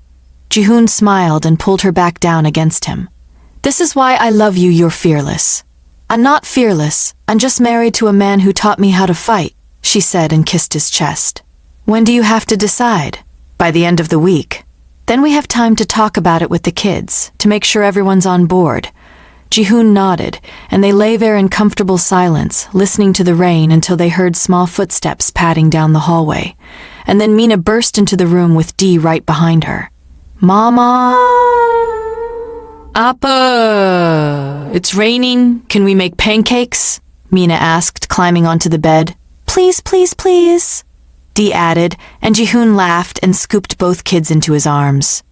Jihoon smiled and pulled her back down against him. "This is why I love you, you're fearless." "I'm not fearless. I'm just married to a man who taught me how to fight," she said and kissed his chest. "When do you have to decide?" "By the end of the week. Then we have time to talk about it with the kids, to make sure everyone's on board." Jihoon nodded, and they lay there in comfortable silence, listening to the rain until they heard small footsteps padding down the hallway. And then Mina burst into the room with Dee right behind her. "Mama! Appa! It's raining. Can we make pancakes?" Mina asked, climbing onto the bed. "Please, please, please," Dee added, and Jihoon laughed and scooped both kids into his arms.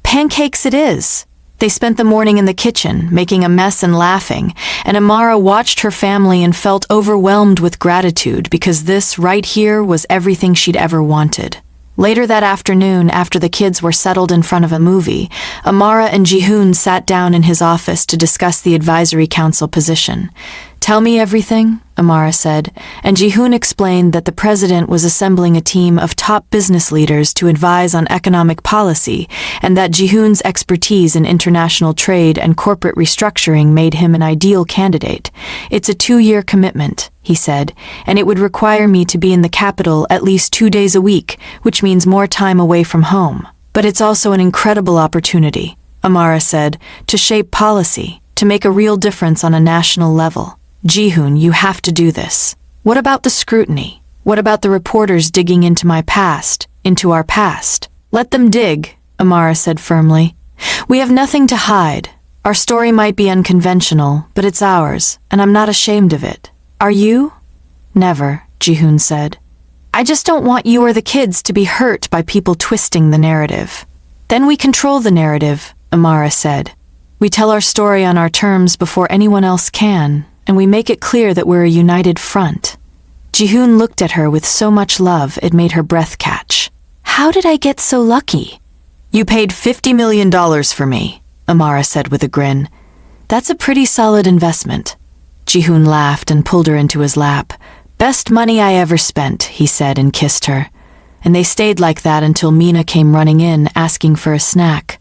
"Pancakes it is." They spent the morning in the kitchen, making a mess and laughing, and Amara watched her family and felt overwhelmed with gratitude because this, right here, was everything she'd ever wanted. Later that afternoon, after the kids were settled in front of a movie, Amara and Jihoon sat down in his office to discuss the advisory council position. "Tell me everything," Amara said, and Jihoon explained that the president was assembling a team of top business leaders to advise on economic policy, and that Jihoon's expertise in international trade and corporate restructuring made him an ideal candidate. "It's a 2-year commitment," he said, "and it would require me to be in the capital at least 2 days a week, which means more time away from home. But it's also an incredible opportunity," Amara said, "to shape policy, to make a real difference on a national level. Jihoon, you have to do this. What about the scrutiny? What about the reporters digging into my past, into our past?" "Let them dig," Amara said firmly. "We have nothing to hide. Our story might be unconventional, but it's ours, and I'm not ashamed of it. Are you?" "Never," Jihoon said. "I just don't want you or the kids to be hurt by people twisting the narrative." "Then we control the narrative," Amara said. "We tell our story on our terms before anyone else can, and we make it clear that we're a united front." Jihoon looked at her with so much love it made her breath catch. "How did I get so lucky?" "You paid $50 million for me," Amara said with a grin. "That's a pretty solid investment." Jihoon laughed and pulled her into his lap. "Best money I ever spent," he said and kissed her. And they stayed like that until Mina came running in, asking for a snack.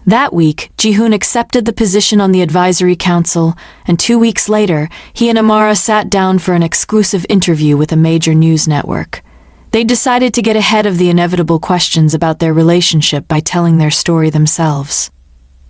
That week, Jihoon accepted the position on the advisory council, and 2 weeks later, he and Amara sat down for an exclusive interview with a major news network. They decided to get ahead of the inevitable questions about their relationship by telling their story themselves.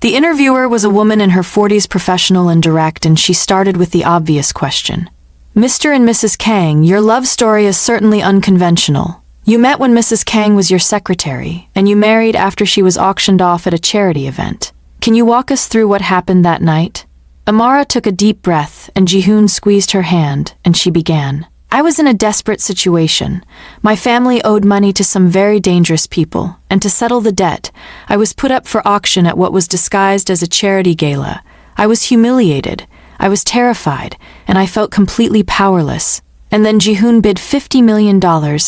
The interviewer was a woman in her 40s, professional and direct, and she started with the obvious question. Mr. and Mrs. Kang, your love story is certainly unconventional. You met when Mrs. Kang was your secretary, and you married after she was auctioned off at a charity event. Can you walk us through what happened that night? Amara took a deep breath, and Jihoon squeezed her hand, and she began. I was in a desperate situation. My family owed money to some very dangerous people, and to settle the debt, I was put up for auction at what was disguised as a charity gala. I was humiliated, I was terrified, and I felt completely powerless. And then Jihoon bid $50 million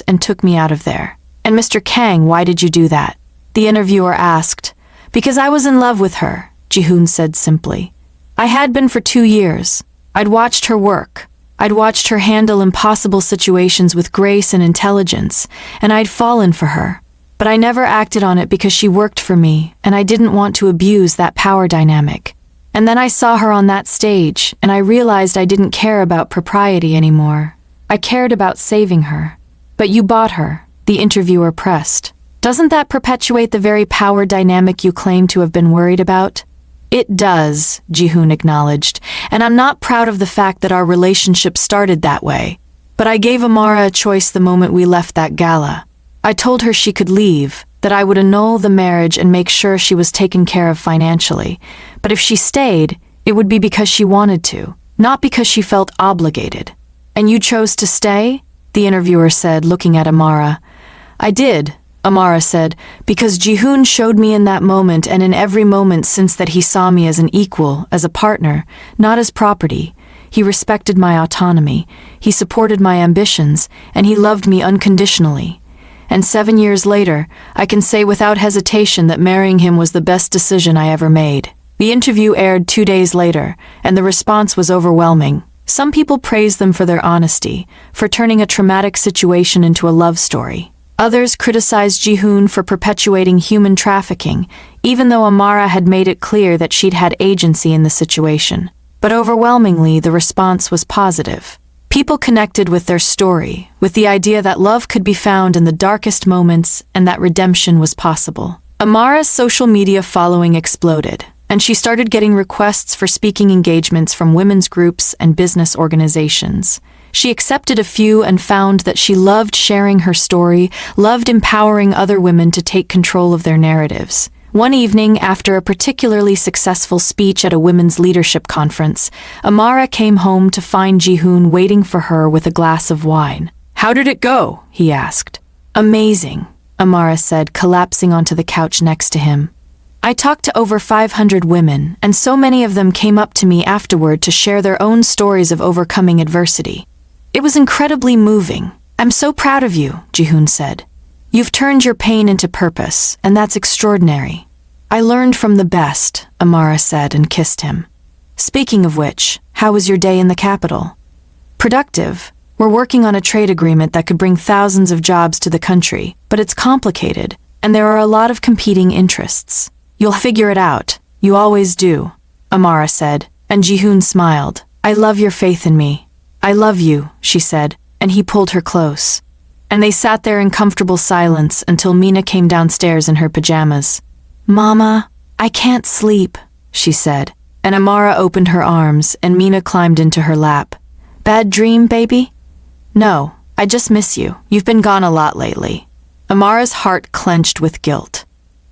and took me out of there. And Mr. Kang, why did you do that? The interviewer asked. Because I was in love with her, Jihoon said simply. I had been for 2 years. I'd watched her work. I'd watched her handle impossible situations with grace and intelligence, and I'd fallen for her. But I never acted on it because she worked for me, and I didn't want to abuse that power dynamic. And then I saw her on that stage, and I realized I didn't care about propriety anymore. I cared about saving her. But you bought her, the interviewer pressed. Doesn't that perpetuate the very power dynamic you claim to have been worried about? It does, Jihoon acknowledged, and I'm not proud of the fact that our relationship started that way. But I gave Amara a choice the moment we left that gala. I told her she could leave, that I would annul the marriage and make sure she was taken care of financially. But if she stayed, it would be because she wanted to, not because she felt obligated. And you chose to stay? The interviewer said, looking at Amara. I did, Amara said, because Jihoon showed me in that moment and in every moment since that he saw me as an equal, as a partner, not as property. He respected my autonomy, he supported my ambitions, and he loved me unconditionally. And 7 years later, I can say without hesitation that marrying him was the best decision I ever made. The interview aired 2 days later, and the response was overwhelming. Some people praised them for their honesty, for turning a traumatic situation into a love story. Others criticized Jihoon for perpetuating human trafficking, even though Amara had made it clear that she'd had agency in the situation. But overwhelmingly, the response was positive. People connected with their story, with the idea that love could be found in the darkest moments and that redemption was possible. Amara's social media following exploded, and she started getting requests for speaking engagements from women's groups and business organizations. She accepted a few and found that she loved sharing her story, loved empowering other women to take control of their narratives. One evening, after a particularly successful speech at a women's leadership conference, Amara came home to find Jihoon waiting for her with a glass of wine. How did it go? He asked. Amazing, Amara said, collapsing onto the couch next to him. I talked to over 500 women, and so many of them came up to me afterward to share their own stories of overcoming adversity. It was incredibly moving. I'm so proud of you, Jihoon said. You've turned your pain into purpose, and that's extraordinary. I learned from the best, Amara said and kissed him. Speaking of which, how was your day in the capital? Productive. We're working on a trade agreement that could bring thousands of jobs to the country, but it's complicated, and there are a lot of competing interests. You'll figure it out. You always do, Amara said, and Jihoon smiled. I love your faith in me. I love you, she said, and he pulled her close. And they sat there in comfortable silence until Mina came downstairs in her pajamas. Mama, I can't sleep, she said, and Amara opened her arms and Mina climbed into her lap. Bad dream, baby? No, I just miss you. You've been gone a lot lately. Amara's heart clenched with guilt.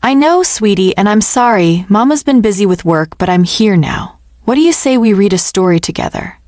I know, sweetie, and I'm sorry. Mama's been busy with work, but I'm here now. What do you say we read a story together?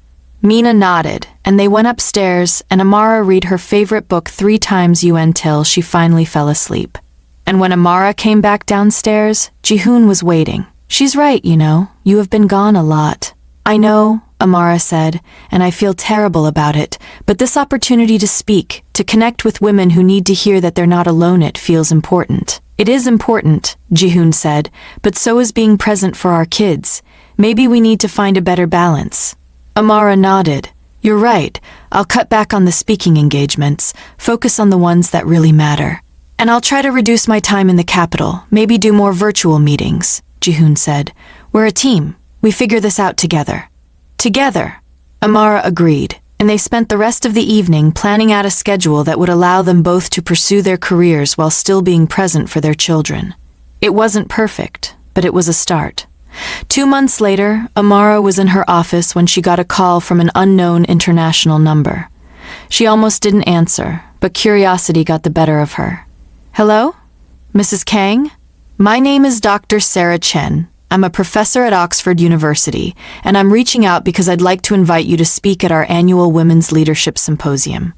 Mina nodded, and they went upstairs, and Amara read her favorite book 3 times until she finally fell asleep. And when Amara came back downstairs, Jihoon was waiting. She's right, you know. You have been gone a lot. I know, Amara said, and I feel terrible about it, but this opportunity to speak, to connect with women who need to hear that they're not alone, it feels important. It is important, Jihoon said, but so is being present for our kids. Maybe we need to find a better balance. Amara nodded. You're right. I'll cut back on the speaking engagements, focus on the ones that really matter. And I'll try to reduce my time in the capital, maybe do more virtual meetings. Jihoon said. We're a team. We figure this out together. Together, Amara agreed, and they spent the rest of the evening planning out a schedule that would allow them both to pursue their careers while still being present for their children. It wasn't perfect, but it was a start. 2 months later, Amara was in her office when she got a call from an unknown international number. She almost didn't answer, but curiosity got the better of her. Hello? Mrs. Kang? My name is Dr. Sarah Chen. I'm a professor at Oxford University, and I'm reaching out because I'd like to invite you to speak at our annual Women's Leadership Symposium.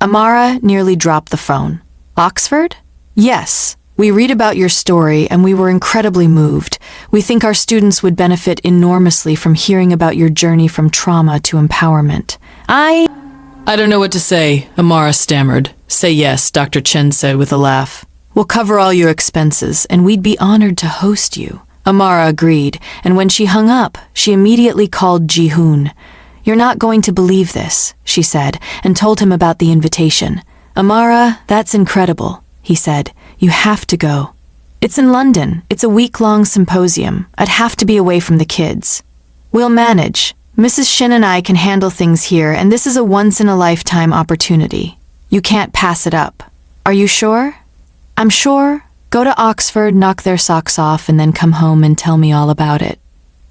Amara nearly dropped the phone. Oxford? Yes. We read about your story, and we were incredibly moved. We think our students would benefit enormously from hearing about your journey from trauma to empowerment. I don't know what to say, Amara stammered. Say yes, Dr. Chen said with a laugh. We'll cover all your expenses, and we'd be honored to host you. Amara agreed, and when she hung up, she immediately called Jihoon. You're not going to believe this, she said, and told him about the invitation. Amara, that's incredible, he said. You have to go. It's in London. It's a week-long symposium. I'd have to be away from the kids. We'll manage. Mrs. Shin and I can handle things here, and this is a once-in-a-lifetime opportunity. You can't pass it up. Are you sure? I'm sure. Go to Oxford, knock their socks off, and then come home and tell me all about it.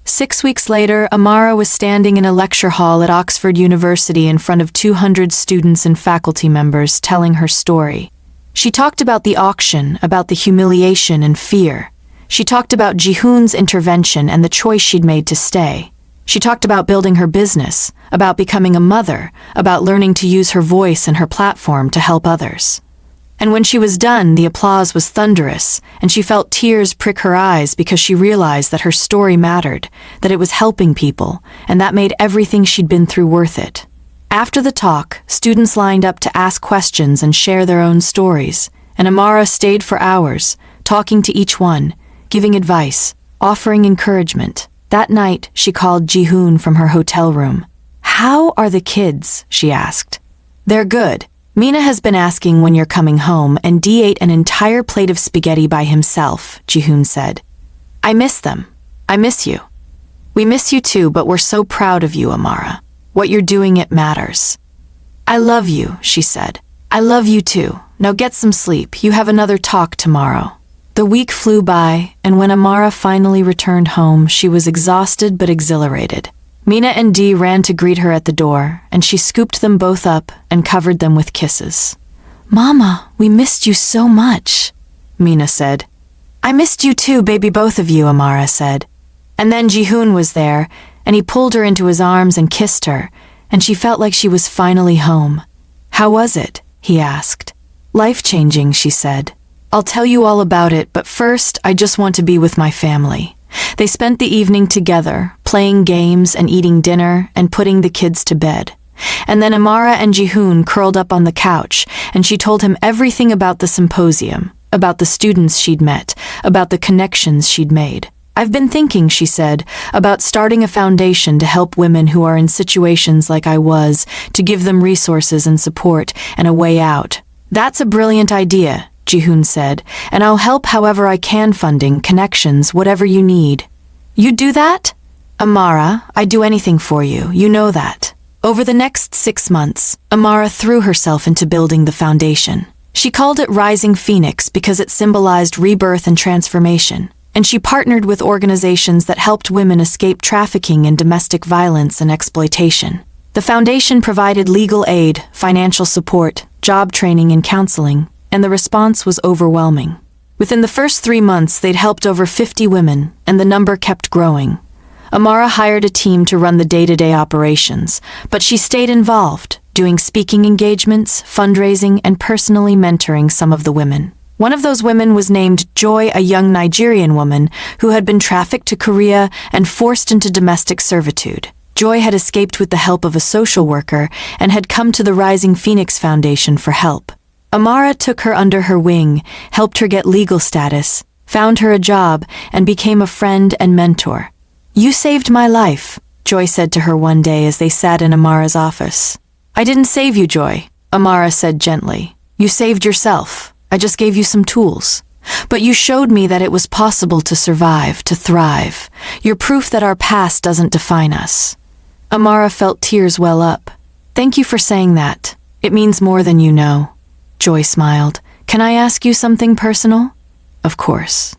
6 weeks later, Amara was standing in a lecture hall at Oxford University in front of 200 students and faculty members telling her story. She talked about the auction, about the humiliation and fear. She talked about Jihoon's intervention and the choice she'd made to stay. She talked about building her business, about becoming a mother, about learning to use her voice and her platform to help others. And when she was done, the applause was thunderous, and she felt tears prick her eyes because she realized that her story mattered, that it was helping people, and that made everything she'd been through worth it. After the talk, students lined up to ask questions and share their own stories, and Amara stayed for hours, talking to each one, giving advice, offering encouragement. That night, she called Jihoon from her hotel room. How are the kids? She asked. They're good. Mina has been asking when you're coming home, and Dee ate an entire plate of spaghetti by himself, Jihoon said. I miss them. I miss you. We miss you too, but we're so proud of you, Amara. What you're doing, it matters. I love you, she said. I love you too. Now get some sleep. You have another talk tomorrow. The week flew by, and when Amara finally returned home, she was exhausted but exhilarated. Mina and Dee ran to greet her at the door, and she scooped them both up and covered them with kisses. Mama, we missed you so much, Mina said. I missed you too, baby, both of you, Amara said. And then Jihoon was there, and he pulled her into his arms and kissed her, and she felt like she was finally home. How was it? He asked. Life-changing, she said. I'll tell you all about it, but first I just want to be with my family. They spent the evening together, playing games and eating dinner and putting the kids to bed. And then Amara and Jihoon curled up on the couch, and she told him everything about the symposium, about the students she'd met, about the connections she'd made. I've been thinking, she said, about starting a foundation to help women who are in situations like I was, to give them resources and support and a way out. That's a brilliant idea, Jihoon said, and I'll help however I can, funding, connections, whatever you need. You do that? Amara, I'd do anything for you, you know that. Over the next 6 months, Amara threw herself into building the foundation. She called it Rising Phoenix because it symbolized rebirth and transformation, and she partnered with organizations that helped women escape trafficking and domestic violence and exploitation. The foundation provided legal aid, financial support, job training and counseling, and the response was overwhelming. Within the first 3 months, they'd helped over 50 women, and the number kept growing. Amara hired a team to run the day-to-day operations, but she stayed involved, doing speaking engagements, fundraising, and personally mentoring some of the women. One of those women was named Joy, a young Nigerian woman who had been trafficked to Korea and forced into domestic servitude. Joy had escaped with the help of a social worker and had come to the Rising Phoenix Foundation for help. Amara took her under her wing, helped her get legal status, found her a job, and became a friend and mentor. You saved my life, Joy said to her one day as they sat in Amara's office. I didn't save you, Joy, Amara said gently. You saved yourself. I just gave you some tools. But you showed me that it was possible to survive, to thrive. You're proof that our past doesn't define us. Amara felt tears well up. Thank you for saying that. It means more than you know. Joy smiled. Can I ask you something personal? Of course.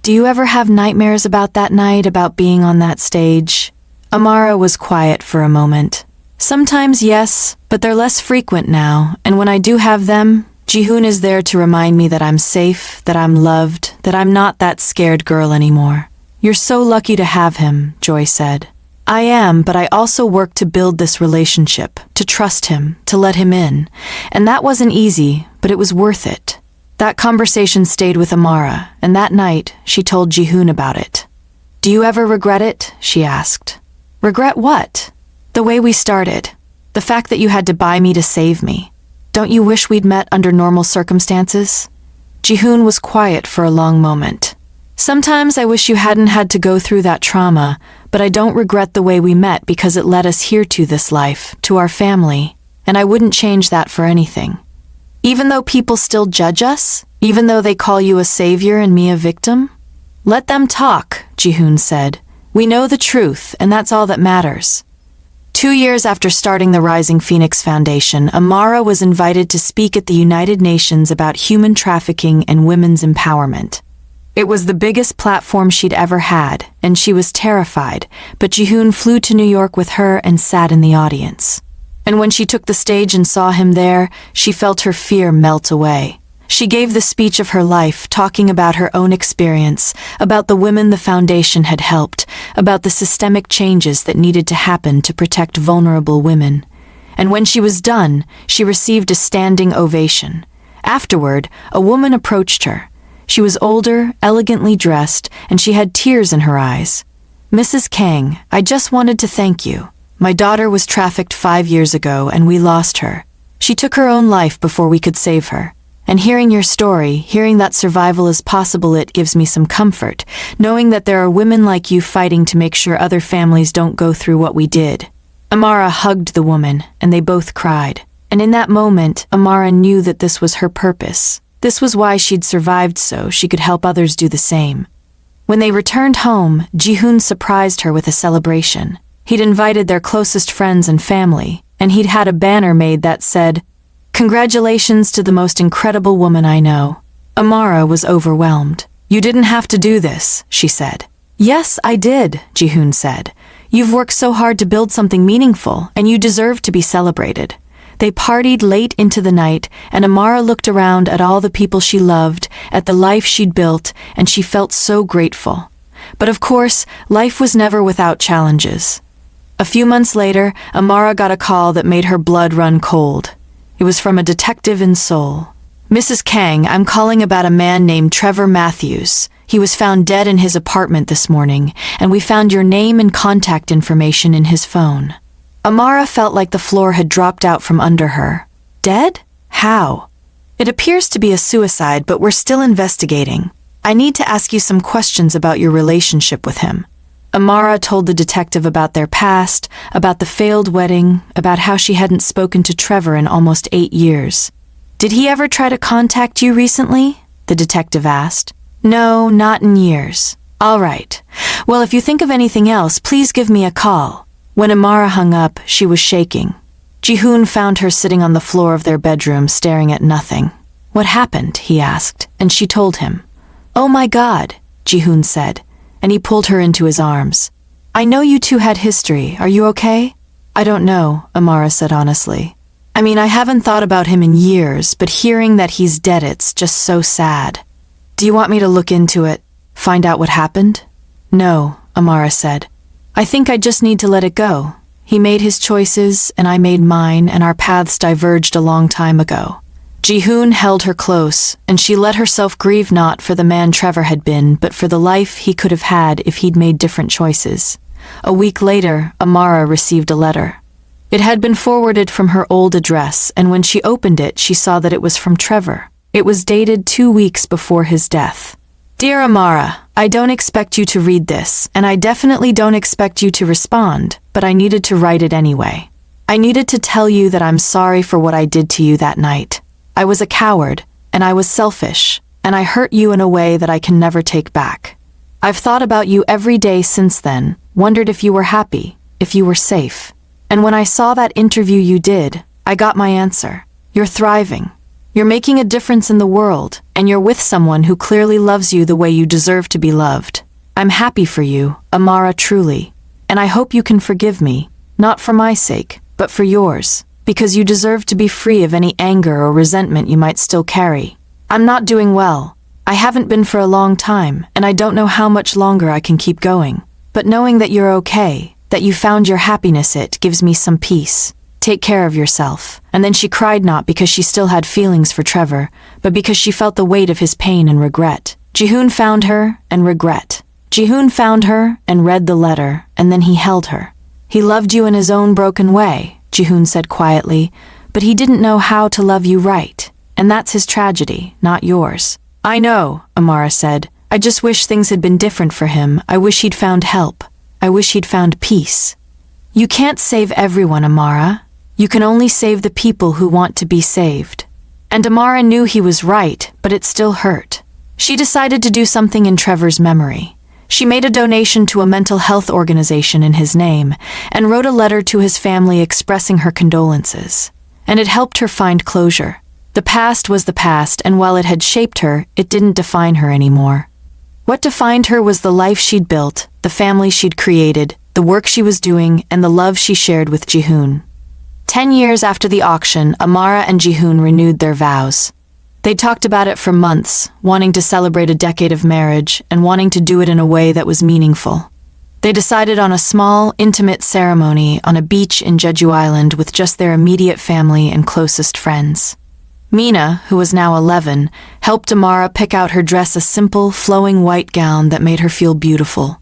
Do you ever have nightmares about that night, about being on that stage? Amara was quiet for a moment. Sometimes yes, but they're less frequent now, and when I do have them, Jihoon is there to remind me that I'm safe, that I'm loved, that I'm not that scared girl anymore. You're so lucky to have him, Joy said. I am, but I also work to build this relationship, to trust him, to let him in. And that wasn't easy, but it was worth it. That conversation stayed with Amara, and that night, she told Jihoon about it. Do you ever regret it? She asked. Regret what? The way we started. The fact that you had to buy me to save me. Don't you wish we'd met under normal circumstances? Jihoon was quiet for a long moment. Sometimes I wish you hadn't had to go through that trauma, but I don't regret the way we met because it led us here to this life, to our family, and I wouldn't change that for anything. Even though people still judge us? Even though they call you a savior and me a victim? Let them talk, Jihoon said. We know the truth, and that's all that matters. 2 years after starting the Rising Phoenix Foundation, Amara was invited to speak at the United Nations about human trafficking and women's empowerment. It was the biggest platform she'd ever had, and she was terrified, but Jihoon flew to New York with her and sat in the audience. And when she took the stage and saw him there, she felt her fear melt away. She gave the speech of her life, talking about her own experience, about the women the foundation had helped, about the systemic changes that needed to happen to protect vulnerable women. And when she was done, she received a standing ovation. Afterward, a woman approached her. She was older, elegantly dressed, and she had tears in her eyes. Mrs. Kang, I just wanted to thank you. My daughter was trafficked 5 years ago, and we lost her. She took her own life before we could save her. And hearing your story, hearing that survival is possible, it gives me some comfort, knowing that there are women like you fighting to make sure other families don't go through what we did. Amara hugged the woman, and they both cried. And in that moment, Amara knew that this was her purpose. This was why she'd survived so she could help others do the same. When they returned home, Jihoon surprised her with a celebration. He'd invited their closest friends and family, and he'd had a banner made that said, Congratulations to the most incredible woman I know. Amara was overwhelmed. You didn't have to do this, she said. Yes, I did, Jihoon said. You've worked so hard to build something meaningful, and you deserve to be celebrated. They partied late into the night, and Amara looked around at all the people she loved, at the life she'd built, and she felt so grateful. But of course, life was never without challenges. A few months later, Amara got a call that made her blood run cold. It was from a detective in Seoul. Mrs. Kang, I'm calling about a man named Trevor Matthews. He was found dead in his apartment this morning, and we found your name and contact information in his phone. Amara felt like the floor had dropped out from under her. Dead? How? It appears to be a suicide, but we're still investigating. I need to ask you some questions about your relationship with him. Amara told the detective about their past, about the failed wedding, about how she hadn't spoken to Trevor in almost 8 years. Did he ever try to contact you recently? The detective asked. No, not in years. All right. Well, if you think of anything else, please give me a call. When Amara hung up, she was shaking. Jihoon found her sitting on the floor of their bedroom, staring at nothing. What happened? He asked, and she told him. Oh my God, Jihoon said, and he pulled her into his arms. I know you two had history. Are you okay? I don't know, Amara said honestly. I mean, I haven't thought about him in years, but hearing that he's dead, it's just so sad. Do you want me to look into it? Find out what happened? No, Amara said. I think I just need to let it go. He made his choices, and I made mine, and our paths diverged a long time ago. Jihoon held her close, and she let herself grieve not for the man Trevor had been, but for the life he could have had if he'd made different choices. A week later, Amara received a letter. It had been forwarded from her old address, and when she opened it, she saw that it was from Trevor. It was dated 2 weeks before his death. Dear Amara, I don't expect you to read this, and I definitely don't expect you to respond, but I needed to write it anyway. I needed to tell you that I'm sorry for what I did to you that night. I was a coward, and I was selfish. and I hurt you in a way that I can never take back. I've thought about you every day since then, wondered if you were happy, if you were safe. And when I saw that interview you did, I got my answer. You're thriving. You're making a difference in the world, and you're with someone who clearly loves you the way you deserve to be loved. I'm happy for you, Amara, truly. And I hope you can forgive me, not for my sake, but for yours, because you deserve to be free of any anger or resentment you might still carry. I'm not doing well. I haven't been for a long time, and I don't know how much longer I can keep going. But knowing that you're okay, that you found your happiness, it gives me some peace. Take care of yourself. And then she cried, not because she still had feelings for Trevor, but because she felt the weight of his pain and regret. Jihoon found her, and regret. Jihoon found her, and read the letter, and then he held her. He loved you in his own broken way, Jihoon said quietly, but he didn't know how to love you right. And that's his tragedy, not yours. I know, Amara said. I just wish things had been different for him. I wish he'd found help. I wish he'd found peace. You can't save everyone, Amara. You can only save the people who want to be saved. And Amara knew he was right, but it still hurt. She decided to do something in Trevor's memory. She made a donation to a mental health organization in his name and wrote a letter to his family expressing her condolences. And it helped her find closure. The past was the past, and while it had shaped her, it didn't define her anymore. What defined her was the life she'd built, the family she'd created, the work she was doing, and the love she shared with Jihoon. 10 years after the auction, Amara and Jihoon renewed their vows. They talked about it for months, wanting to celebrate a decade of marriage and wanting to do it in a way that was meaningful. They decided on a small, intimate ceremony on a beach in Jeju Island with just their immediate family and closest friends. Mina, who was now 11, helped Amara pick out her dress, a simple, flowing white gown that made her feel beautiful.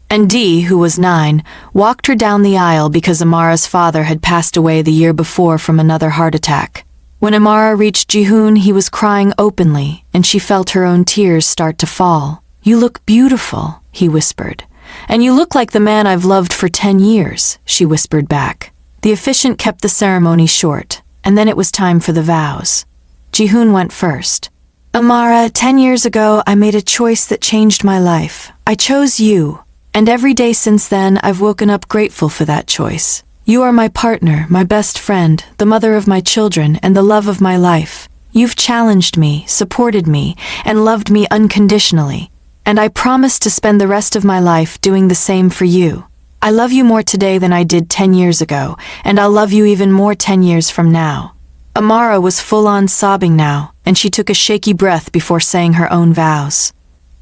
And Dee, who was 9, walked her down the aisle because Amara's father had passed away the year before from another heart attack. When Amara reached Jihoon, he was crying openly, and she felt her own tears start to fall. You look beautiful, he whispered. And you look like the man I've loved for 10 years, she whispered back. The officiant kept the ceremony short, and then it was time for the vows. Jihoon went first. Amara, 10 years ago, I made a choice that changed my life. I chose you, and every day since then, I've woken up grateful for that choice. You are my partner, my best friend, the mother of my children, and the love of my life. You've challenged me, supported me, and loved me unconditionally. And I promise to spend the rest of my life doing the same for you. I love you more today than I did 10 years ago, and I'll love you even more 10 years from now. Amara was full-on sobbing now, and she took a shaky breath before saying her own vows.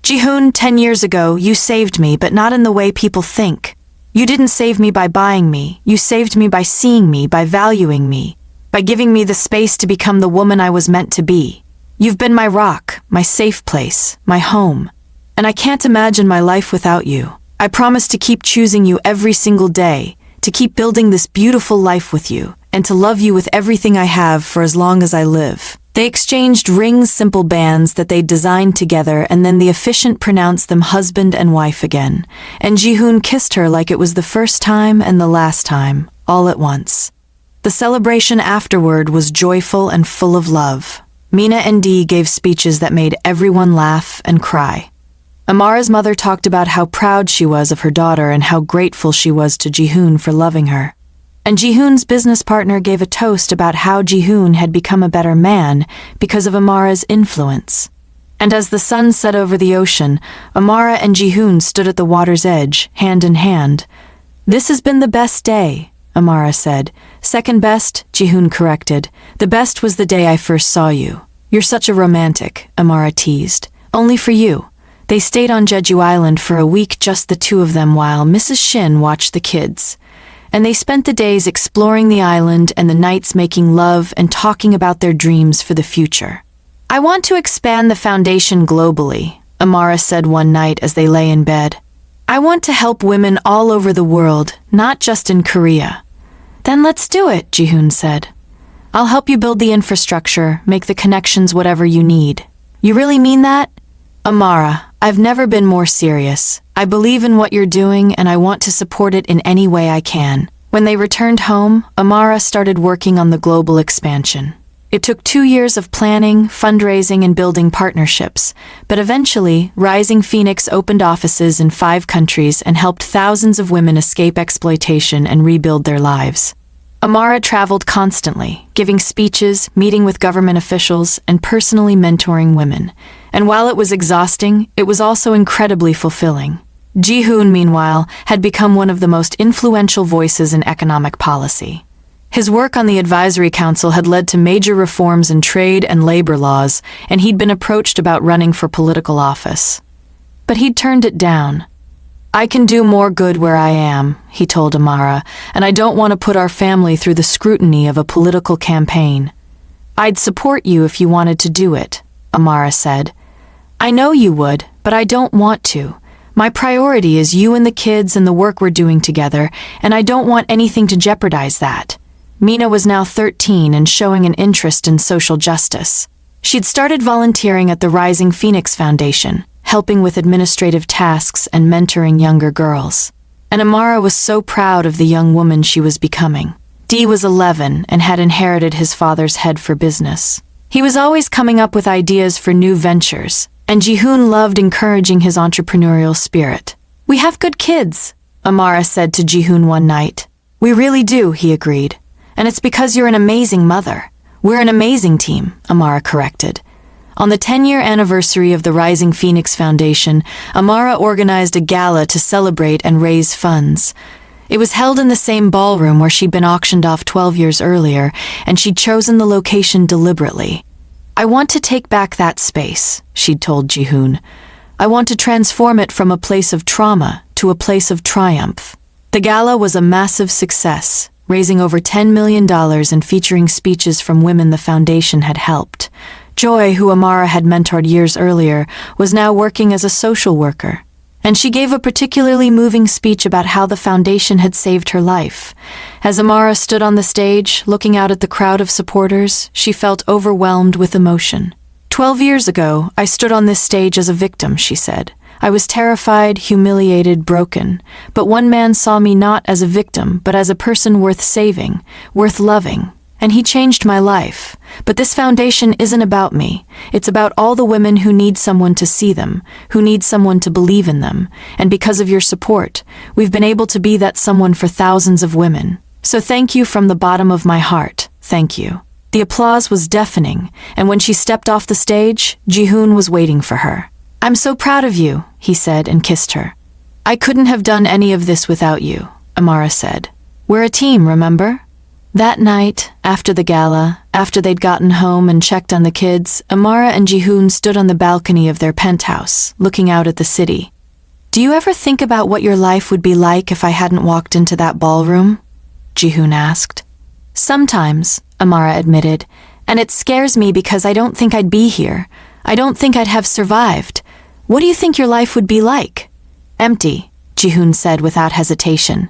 Jihoon, 10 years ago, you saved me, but not in the way people think. You didn't save me by buying me. You saved me by seeing me, by valuing me, by giving me the space to become the woman I was meant to be. You've been my rock, my safe place, my home. And I can't imagine my life without you. I promise to keep choosing you every single day, to keep building this beautiful life with you, and to love you with everything I have for as long as I live. They exchanged rings, simple bands that they'd designed together, and then the officiant pronounced them husband and wife again. And Jihoon kissed her like it was the first time and the last time, all at once. The celebration afterward was joyful and full of love. Mina and Dee gave speeches that made everyone laugh and cry. Amara's mother talked about how proud she was of her daughter and how grateful she was to Jihoon for loving her. And Jihoon's business partner gave a toast about how Jihoon had become a better man because of Amara's influence. And as the sun set over the ocean, Amara and Jihoon stood at the water's edge, hand in hand. This has been the best day, Amara said. Second best, Jihoon corrected. The best was the day I first saw you. You're such a romantic, Amara teased. Only for you. They stayed on Jeju Island for a week, just the two of them, while Mrs. Shin watched the kids. And they spent the days exploring the island and the nights making love and talking about their dreams for the future. I want to expand the foundation globally, Amara said one night as they lay in bed. I want to help women all over the world, not just in Korea. Then let's do it, Jihoon said. I'll help you build the infrastructure, make the connections, whatever you need. You really mean that? Amara, I've never been more serious. I believe in what you're doing and I want to support it in any way I can. When they returned home, Amara started working on the global expansion. It took 2 years of planning, fundraising, and building partnerships, but eventually, Rising Phoenix opened offices in 5 countries and helped thousands of women escape exploitation and rebuild their lives. Amara traveled constantly, giving speeches, meeting with government officials, and personally mentoring women. And while it was exhausting, it was also incredibly fulfilling. Jihoon, meanwhile, had become one of the most influential voices in economic policy. His work on the advisory council had led to major reforms in trade and labor laws, and he'd been approached about running for political office. But he'd turned it down. "I can do more good where I am," he told Amara, "and I don't want to put our family through the scrutiny of a political campaign." "I'd support you if you wanted to do it," Amara said. "I know you would, but I don't want to. My priority is you and the kids and the work we're doing together, and I don't want anything to jeopardize that." Mina was now 13 and showing an interest in social justice. She'd started volunteering at the Rising Phoenix Foundation, helping with administrative tasks and mentoring younger girls. And Amara was so proud of the young woman she was becoming. Dee was 11 and had inherited his father's head for business. He was always coming up with ideas for new ventures, and Jihoon loved encouraging his entrepreneurial spirit. "We have good kids," Amara said to Jihoon one night. "We really do," he agreed. "And it's because you're an amazing mother. We're an amazing team," Amara corrected. On the 10-year anniversary of the Rising Phoenix Foundation, Amara organized a gala to celebrate and raise funds. It was held in the same ballroom where she'd been auctioned off 12 years earlier, and she'd chosen the location deliberately. "I want to take back that space," she'd told Jihoon. "I want to transform it from a place of trauma to a place of triumph." The gala was a massive success, raising over $10 million and featuring speeches from women the foundation had helped. Joy, who Amara had mentored years earlier, was now working as a social worker. And she gave a particularly moving speech about how the foundation had saved her life. As Amara stood on the stage, looking out at the crowd of supporters, she felt overwhelmed with emotion. 12 years ago, I stood on this stage as a victim," she said. "I was terrified, humiliated, broken. But one man saw me not as a victim, but as a person worth saving, worth loving. And he changed my life. But this foundation isn't about me. It's about all the women who need someone to see them, who need someone to believe in them. And because of your support, we've been able to be that someone for thousands of women. So thank you from the bottom of my heart. Thank you." The applause was deafening, and when she stepped off the stage, Jihoon was waiting for her. "I'm so proud of you," he said and kissed her. "I couldn't have done any of this without you," Amara said. "We're a team, remember?" That night, after the gala, after they'd gotten home and checked on the kids, Amara and Jihoon stood on the balcony of their penthouse, looking out at the city. "Do you ever think about what your life would be like if I hadn't walked into that ballroom?" Jihoon asked. "Sometimes," Amara admitted, "and it scares me because I don't think I'd be here. I don't think I'd have survived. What do you think your life would be like?" "Empty," Jihoon said without hesitation.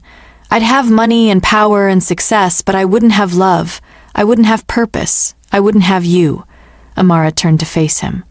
"I'd have money and power and success, but I wouldn't have love. I wouldn't have purpose. I wouldn't have you." Amara turned to face him.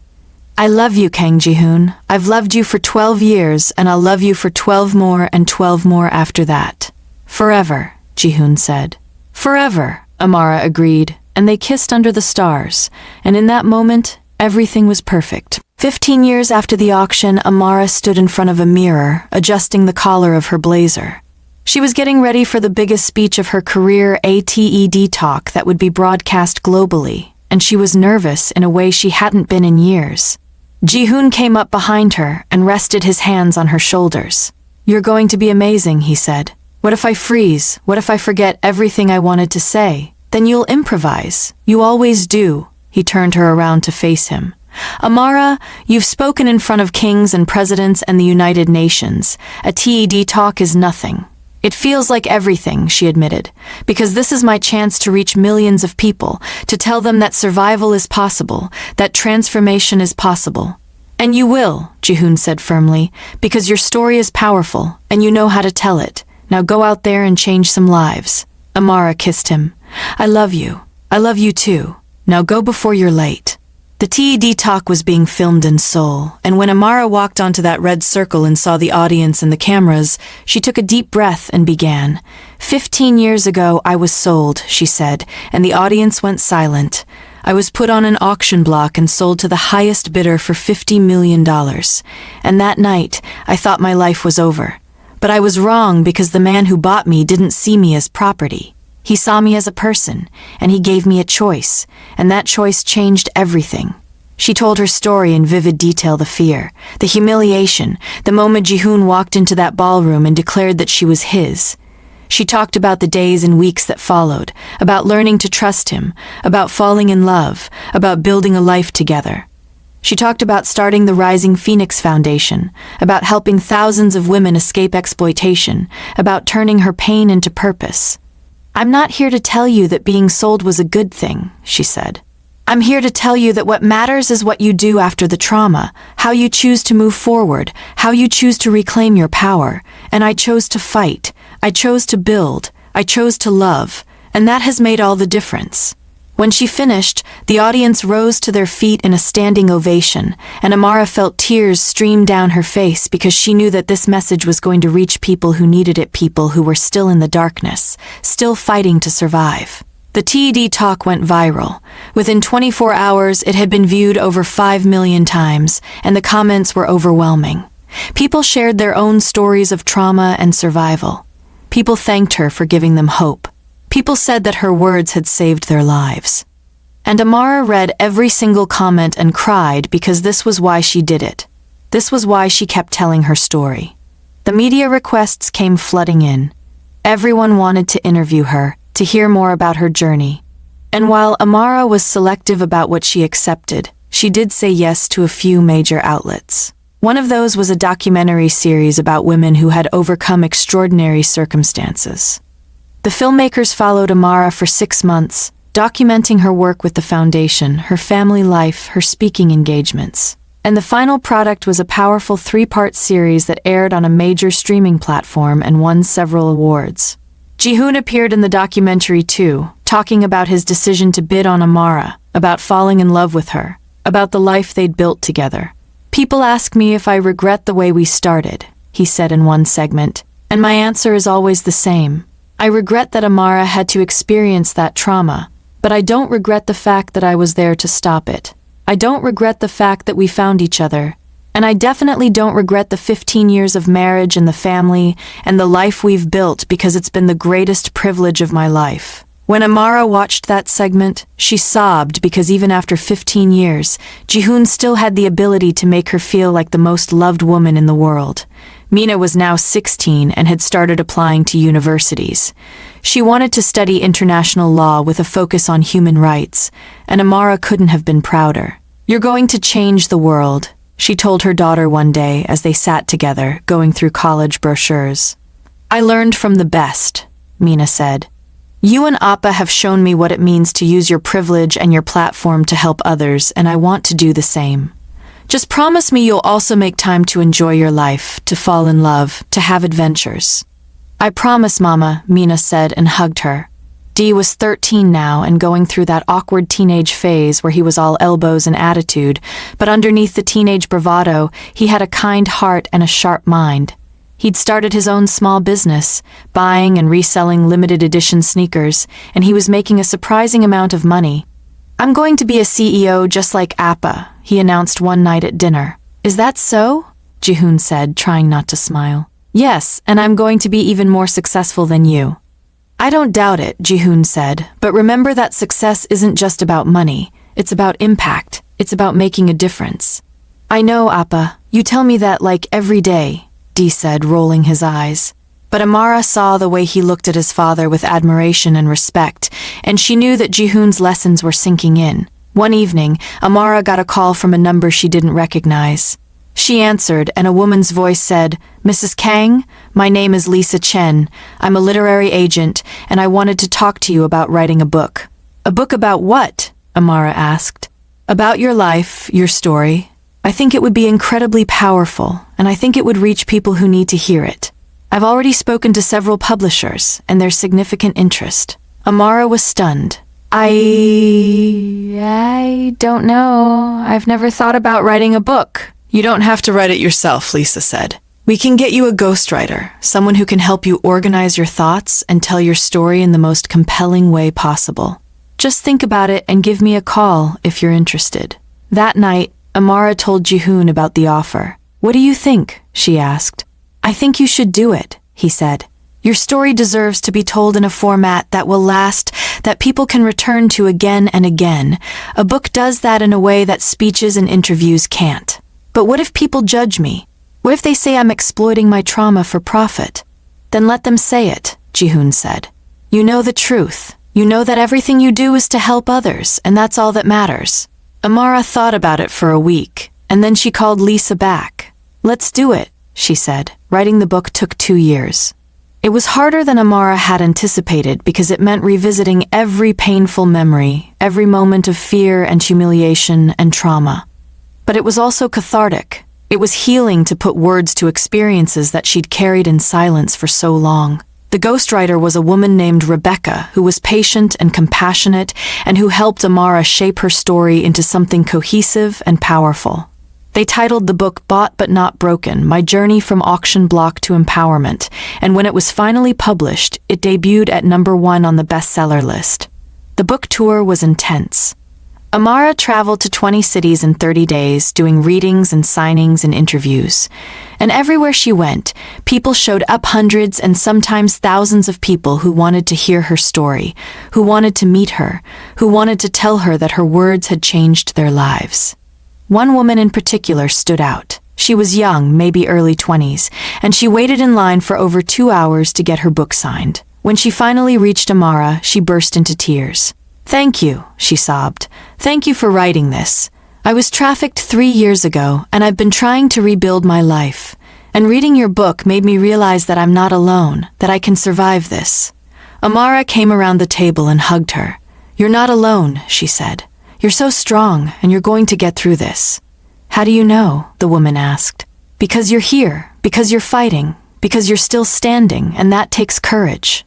"I love you, Kang Jihoon. I've loved you for 12 years, and I'll love you for 12 more and 12 more after that." "Forever," Jihoon said. "Forever," Amara agreed, and they kissed under the stars, and in that moment, everything was perfect. 15 years after the auction, Amara stood in front of a mirror, adjusting the collar of her blazer. She was getting ready for the biggest speech of her career, a TED talk that would be broadcast globally, and she was nervous in a way she hadn't been in years. Jihoon came up behind her and rested his hands on her shoulders. "You're going to be amazing," he said. "What if I freeze? What if I forget everything I wanted to say? Then you'll improvise. You always do." He turned her around to face him. "Amara, you've spoken in front of kings and presidents and the United Nations. A TED talk is nothing." "It feels like everything," she admitted, "because this is my chance to reach millions of people, to tell them that survival is possible, that transformation is possible." "And you will," Jihoon said firmly, "because your story is powerful, and you know how to tell it. Now go out there and change some lives." Amara kissed him. "I love you. I love you too. Now go before you're late." The TED talk was being filmed in Seoul, and when Amara walked onto that red circle and saw the audience and the cameras, she took a deep breath and began. 15 years ago, I was sold," she said, and the audience went silent. I was put on an auction block and sold to the highest bidder for $50 million. And that night, I thought my life was over. But I was wrong because the man who bought me didn't see me as property. He saw me as a person, and he gave me a choice, and that choice changed everything. She told her story in vivid detail, the fear, the humiliation, the moment Jihoon walked into that ballroom and declared that she was his. She talked about the days and weeks that followed, about learning to trust him, about falling in love, about building a life together. She talked about starting the Rising Phoenix Foundation, about helping thousands of women escape exploitation, about turning her pain into purpose. "I'm not here to tell you that being sold was a good thing," she said. "I'm here to tell you that what matters is what you do after the trauma, how you choose to move forward, how you choose to reclaim your power. And I chose to fight. I chose to build. I chose to love. And that has made all the difference." When she finished, the audience rose to their feet in a standing ovation, and Amara felt tears stream down her face because she knew that this message was going to reach people who needed it, people who were still in the darkness, still fighting to survive. The TED talk went viral. Within 24 hours, it had been viewed over 5 million times, and the comments were overwhelming. People shared their own stories of trauma and survival. People thanked her for giving them hope. People said that her words had saved their lives. And Amara read every single comment and cried because this was why she did it. This was why she kept telling her story. The media requests came flooding in. Everyone wanted to interview her, to hear more about her journey. And while Amara was selective about what she accepted, she did say yes to a few major outlets. One of those was a documentary series about women who had overcome extraordinary circumstances. The filmmakers followed Amara for 6 months, documenting her work with the foundation, her family life, her speaking engagements. And the final product was a powerful 3-part series that aired on a major streaming platform and won several awards. Jihoon appeared in the documentary too, talking about his decision to bid on Amara, about falling in love with her, about the life they'd built together. "People ask me if I regret the way we started," he said in one segment, "and my answer is always the same. I regret that Amara had to experience that trauma, but I don't regret the fact that I was there to stop it. I don't regret the fact that we found each other, and I definitely don't regret the 15 years of marriage and the family and the life we've built because it's been the greatest privilege of my life." When Amara watched that segment, she sobbed because even after 15 years, Jihoon still had the ability to make her feel like the most loved woman in the world. Mina was now 16 and had started applying to universities. She wanted to study international law with a focus on human rights, and Amara couldn't have been prouder. "You're going to change the world," she told her daughter one day as they sat together, going through college brochures. "I learned from the best," Mina said. "You and Appa have shown me what it means to use your privilege and your platform to help others, and I want to do the same. Just promise me you'll also make time to enjoy your life, to fall in love, to have adventures." "I promise, Mama," Mina said and hugged her. Dee was 13 now and going through that awkward teenage phase where he was all elbows and attitude, but underneath the teenage bravado, he had a kind heart and a sharp mind. He'd started his own small business, buying and reselling limited edition sneakers, and he was making a surprising amount of money. "I'm going to be a CEO just like Appa," he announced one night at dinner. "Is that so?" Jihoon said, trying not to smile. "Yes, and I'm going to be even more successful than you." "I don't doubt it," Jihoon said, "but remember that success isn't just about money. It's about impact. It's about making a difference." "I know, Appa. You tell me that like every day," Dee said, rolling his eyes. But Amara saw the way he looked at his father with admiration and respect, and she knew that Jihoon's lessons were sinking in. One evening, Amara got a call from a number she didn't recognize. She answered, and a woman's voice said, "Mrs. Kang, my name is Lisa Chen. I'm a literary agent, and I wanted to talk to you about writing a book." "A book about what?" Amara asked. "About your life, your story. I think it would be incredibly powerful, and I think it would reach people who need to hear it. I've already spoken to several publishers, and there's significant interest." Amara was stunned. I don't know. I've never thought about writing a book." "You don't have to write it yourself," Lisa said. "We can get you a ghostwriter, someone who can help you organize your thoughts and tell your story in the most compelling way possible." Just think about it and give me a call if you're interested. That night, Amara told Jihoon about the offer. What do you think? She asked. I think you should do it, he said. Your story deserves to be told in a format that will last, that people can return to again and again. A book does that in a way that speeches and interviews can't. But what if people judge me? What if they say I'm exploiting my trauma for profit? Then let them say it, Jihoon said. You know the truth. You know that everything you do is to help others, and that's all that matters. Amara thought about it for a week, and then she called Lisa back. Let's do it, she said. Writing the book took 2 years. It was harder than Amara had anticipated because it meant revisiting every painful memory, every moment of fear and humiliation and trauma. But it was also cathartic. It was healing to put words to experiences that she'd carried in silence for so long. The ghostwriter was a woman named Rebecca, who was patient and compassionate and who helped Amara shape her story into something cohesive and powerful. They titled the book Bought But Not Broken, My Journey from Auction Block to Empowerment, and when it was finally published, it debuted at #1 on the bestseller list. The book tour was intense. Amara traveled to 20 cities in 30 days, doing readings and signings and interviews. And everywhere she went, people showed up, hundreds and sometimes thousands of people who wanted to hear her story, who wanted to meet her, who wanted to tell her that her words had changed their lives. One woman in particular stood out. She was young, maybe early 20s, and she waited in line for over 2 hours to get her book signed. When she finally reached Amara, she burst into tears. Thank you, she sobbed. Thank you for writing this. I was trafficked 3 years ago, and I've been trying to rebuild my life. And reading your book made me realize that I'm not alone, that I can survive this. Amara came around the table and hugged her. You're not alone, she said. You're so strong, and you're going to get through this. How do you know? The woman asked. Because you're here, because you're fighting, because you're still standing, and that takes courage.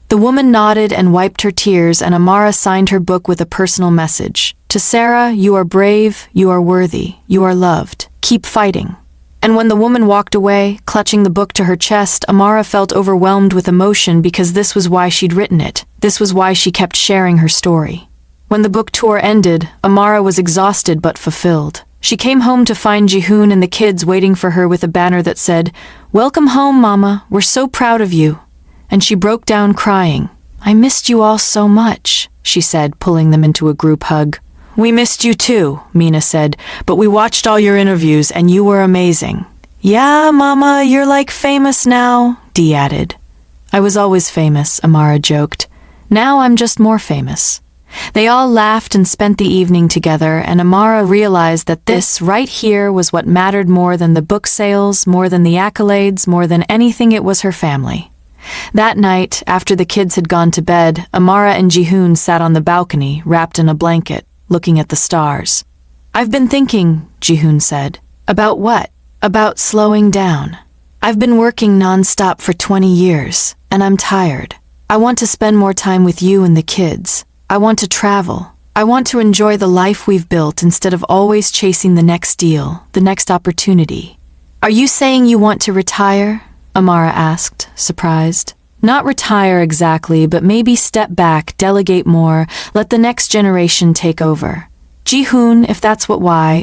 The woman nodded and wiped her tears, and Amara signed her book with a personal message. To Sarah, you are brave, you are worthy, you are loved. Keep fighting. And when the woman walked away, clutching the book to her chest, Amara felt overwhelmed with emotion because this was why she'd written it. This was why she kept sharing her story. When the book tour ended, Amara was exhausted but fulfilled. She came home to find Jihoon and the kids waiting for her with a banner that said, Welcome home, Mama, we're so proud of you. And she broke down crying. I missed you all so much, she said, pulling them into a group hug. We missed you too, Mina said, but we watched all your interviews and you were amazing. Yeah, Mama, you're like famous now, Dee added. I was always famous, Amara joked. Now I'm just more famous. They all laughed and spent the evening together, and Amara realized that this, right here, was what mattered more than the book sales, more than the accolades, more than anything. It was her family. That night, after the kids had gone to bed, Amara and Jihoon sat on the balcony, wrapped in a blanket, looking at the stars. I've been thinking, Jihoon said. About what? About slowing down. I've been working non-stop for 20 years, and I'm tired. I want to spend more time with you and the kids. I want to travel. I want to enjoy the life we've built instead of always chasing the next deal, the next opportunity. Are you saying you want to retire? Amara asked, surprised. Not retire exactly, but maybe step back, delegate more, let the next generation take over. Jihoon, if that's what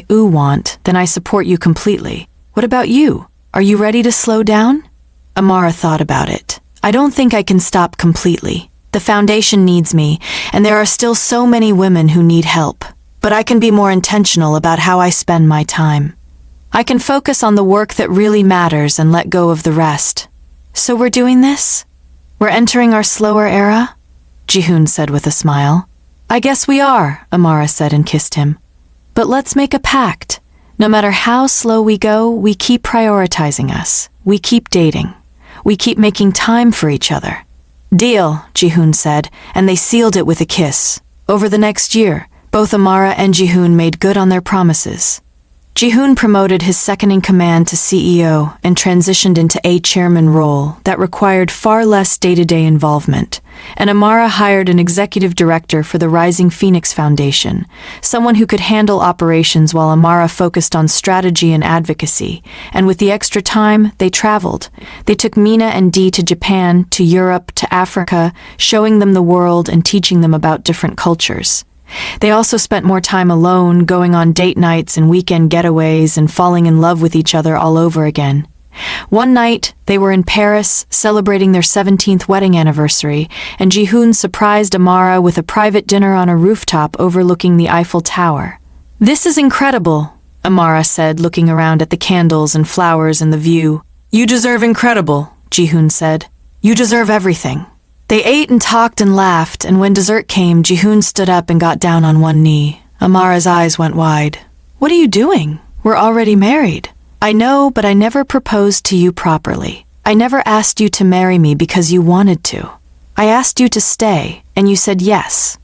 you want, then I support you completely. What about you? Are you ready to slow down? Amara thought about it. I don't think I can stop completely. The foundation needs me, and there are still so many women who need help. But I can be more intentional about how I spend my time. I can focus on the work that really matters and let go of the rest. So we're doing this? We're entering our slower era? Jihoon said with a smile. I guess we are, Amara said and kissed him. But let's make a pact. No matter how slow we go, we keep prioritizing us. We keep dating. We keep making time for each other. Deal, Jihoon said, and they sealed it with a kiss. Over the next year, both Amara and Jihoon made good on their promises. Jihoon promoted his second-in-command to CEO and transitioned into a chairman role that required far less day-to-day involvement. and Amara hired an executive director for the Rising Phoenix Foundation, someone who could handle operations while Amara focused on strategy and advocacy, and with the extra time, they traveled. They took Mina and Dee to Japan, to Europe, to Africa, showing them the world and teaching them about different cultures. They also spent more time alone, going on date nights and weekend getaways and falling in love with each other all over again. One night, they were in Paris, celebrating their 17th wedding anniversary, and Jihoon surprised Amara with a private dinner on a rooftop overlooking the Eiffel Tower. "This is incredible," Amara said, looking around at the candles and flowers and the view. "You deserve incredible," Jihoon said. "You deserve everything." They ate and talked and laughed, and when dessert came, Jihoon stood up and got down on one knee. Amara's eyes went wide. "What are you doing? We're already married." "I know, but I never proposed to you properly. I never asked you to marry me because you wanted to. I asked you to stay, and you said yes.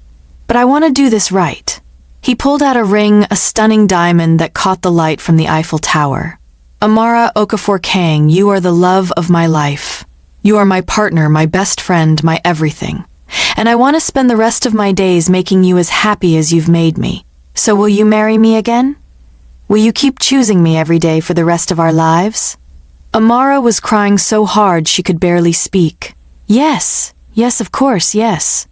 But I want to do this right." He pulled out a ring, a stunning diamond that caught the light from the Eiffel Tower. "Amara Okafor Kang, you are the love of my life. You are my partner, my best friend, my everything. And I want to spend the rest of my days making you as happy as you've made me. So will you marry me again? Will you keep choosing me every day for the rest of our lives?" Amara was crying so hard she could barely speak. "Yes, yes, of course, yes."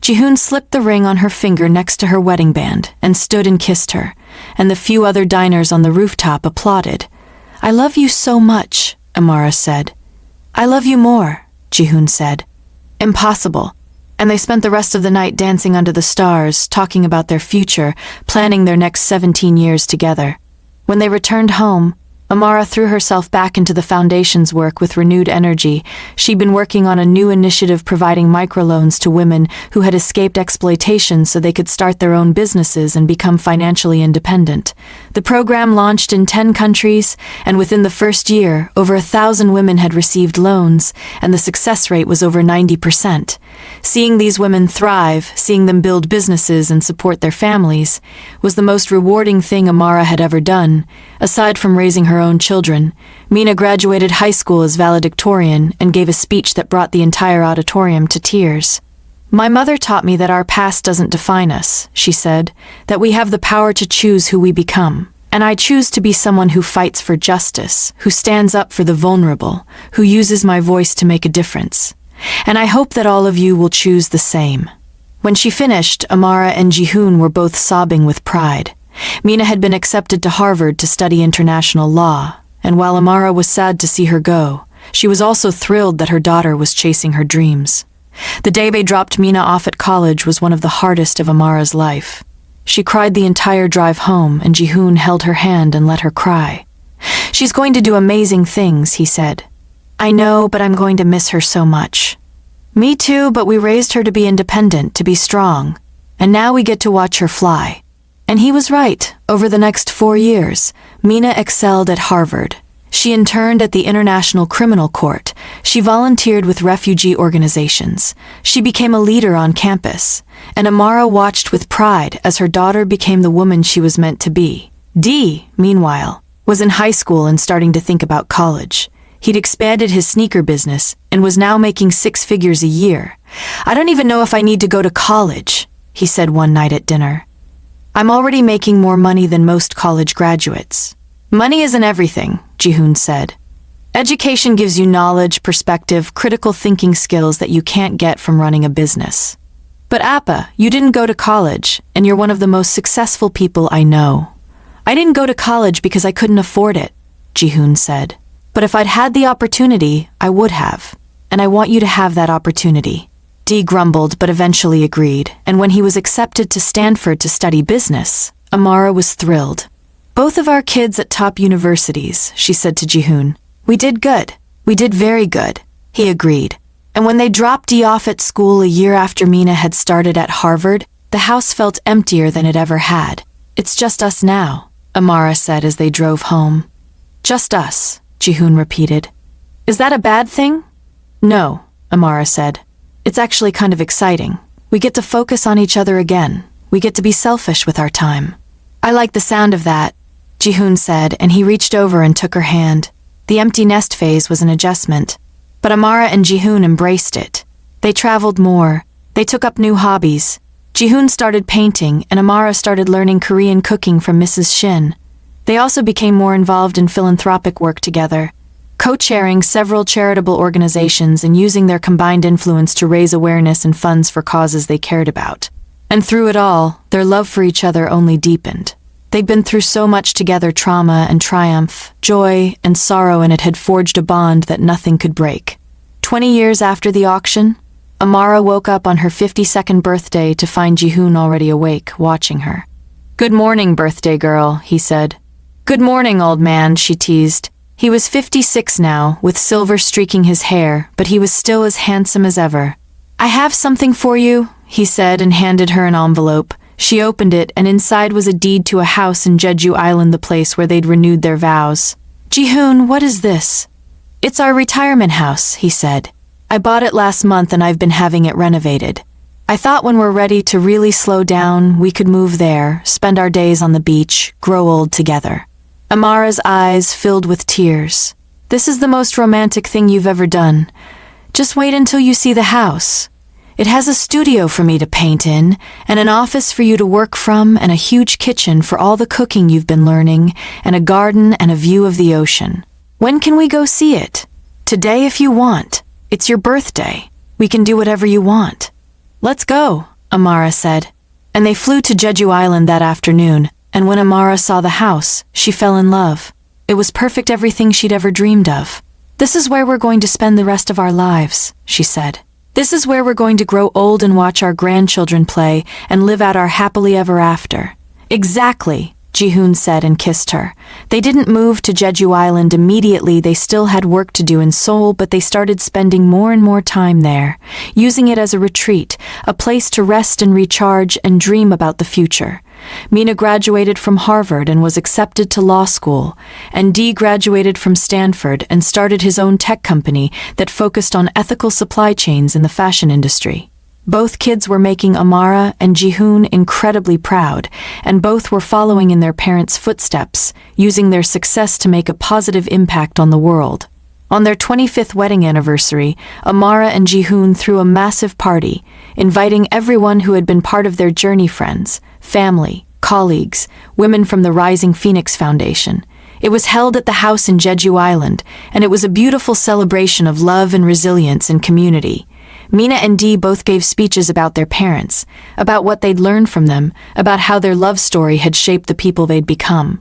Jihoon slipped the ring on her finger next to her wedding band and stood and kissed her, and the few other diners on the rooftop applauded. "I love you so much," Amara said. "I love you more," Jihoon said. "Impossible." And they spent the rest of the night dancing under the stars, talking about their future, planning their next 17 years together. When they returned home, Amara threw herself back into the foundation's work with renewed energy. She'd been working on a new initiative providing microloans to women who had escaped exploitation so they could start their own businesses and become financially independent. The program launched in 10 countries, and within the first year, over 1,000 women had received loans, and the success rate was over 90%. Seeing these women thrive, seeing them build businesses and support their families, was the most rewarding thing Amara had ever done. Aside from raising her own children, Mina graduated high school as valedictorian and gave a speech that brought the entire auditorium to tears. "My mother taught me that our past doesn't define us," she said, "that we have the power to choose who we become. And I choose to be someone who fights for justice, who stands up for the vulnerable, who uses my voice to make a difference. And I hope that all of you will choose the same." When she finished, Amara and Jihoon were both sobbing with pride. Mina had been accepted to Harvard to study international law, and while Amara was sad to see her go, she was also thrilled that her daughter was chasing her dreams. The day they dropped Mina off at college was one of the hardest of Amara's life. She cried the entire drive home, and Jihoon held her hand and let her cry. "She's going to do amazing things," he said. "I know, but I'm going to miss her so much." "Me too, but we raised her to be independent, to be strong, and now we get to watch her fly." And he was right. Over the next 4 years, Mina excelled at Harvard. She interned at the International Criminal Court. She volunteered with refugee organizations. She became a leader on campus. And Amara watched with pride as her daughter became the woman she was meant to be. Dee, meanwhile, was in high school and starting to think about college. He'd expanded his sneaker business and was now making 6 figures a year. "I don't even know if I need to go to college," he said one night at dinner. "I'm already making more money than most college graduates." "Money isn't everything," Jihoon said. "Education gives you knowledge, perspective, critical thinking skills that you can't get from running a business." "But Appa, you didn't go to college, and you're one of the most successful people I know." "I didn't go to college because I couldn't afford it," Jihoon said. "But if I'd had the opportunity, I would have. And I want you to have that opportunity." Dee grumbled but eventually agreed, and when he was accepted to Stanford to study business, Amara was thrilled. "Both of our kids at top universities," she said to Jihoon. "We did good. We did very good," he agreed. And when they dropped Dee off at school a year after Mina had started at Harvard, the house felt emptier than it ever had. "It's just us now," Amara said as they drove home. "Just us," Jihoon repeated. "Is that a bad thing?" "No," Amara said. "It's actually kind of exciting. We get to focus on each other again. We get to be selfish with our time." "I like the sound of that," Jihoon said, and he reached over and took her hand. The empty nest phase was an adjustment, but Amara and Jihoon embraced it. They traveled more. They took up new hobbies. Jihoon started painting, and Amara started learning Korean cooking from Mrs. Shin. They also became more involved in philanthropic work together, co-chairing several charitable organizations and using their combined influence to raise awareness and funds for causes they cared about. And through it all, their love for each other only deepened. They'd been through so much together, trauma and triumph, joy and sorrow, and it had forged a bond that nothing could break. 20 years after the auction, Amara woke up on her 52nd birthday to find Jihoon already awake, watching her. "Good morning, birthday girl," he said. "Good morning, old man," she teased. He was 56 now, with silver streaking his hair, but he was still as handsome as ever. "I have something for you," he said, and handed her an envelope. She opened it, and inside was a deed to a house in Jeju Island, the place where they'd renewed their vows. "Jihoon, what is this?" "It's our retirement house," he said. "I bought it last month and I've been having it renovated. I thought when we're ready to really slow down, we could move there, spend our days on the beach, grow old together." Amara's eyes filled with tears. "This is the most romantic thing you've ever done. Just wait until you see the house. It has a studio for me to paint in, and an office for you to work from, and a huge kitchen for all the cooking you've been learning, and a garden and a view of the ocean. When can we go see it?" "Today if you want. It's your birthday. We can do whatever you want." "Let's go," Amara said. And they flew to Jeju Island that afternoon, and when Amara saw the house, she fell in love. It was perfect, everything she'd ever dreamed of. "This is where we're going to spend the rest of our lives," she said. "This is where we're going to grow old and watch our grandchildren play and live out our happily ever after." "Exactly," Jihoon said and kissed her. They didn't move to Jeju Island immediately. They still had work to do in Seoul, but they started spending more and more time there, using it as a retreat, a place to rest and recharge and dream about the future. Mina graduated from Harvard and was accepted to law school, and Dee graduated from Stanford and started his own tech company that focused on ethical supply chains in the fashion industry. Both kids were making Amara and Jihoon incredibly proud, and both were following in their parents' footsteps, using their success to make a positive impact on the world. On their 25th wedding anniversary, Amara and Jihoon threw a massive party, inviting everyone who had been part of their journey, friends, family, colleagues, women from the Rising Phoenix Foundation. It was held at the house in Jeju Island, and it was a beautiful celebration of love and resilience and community. Mina and Dee both gave speeches about their parents, about what they'd learned from them, about how their love story had shaped the people they'd become.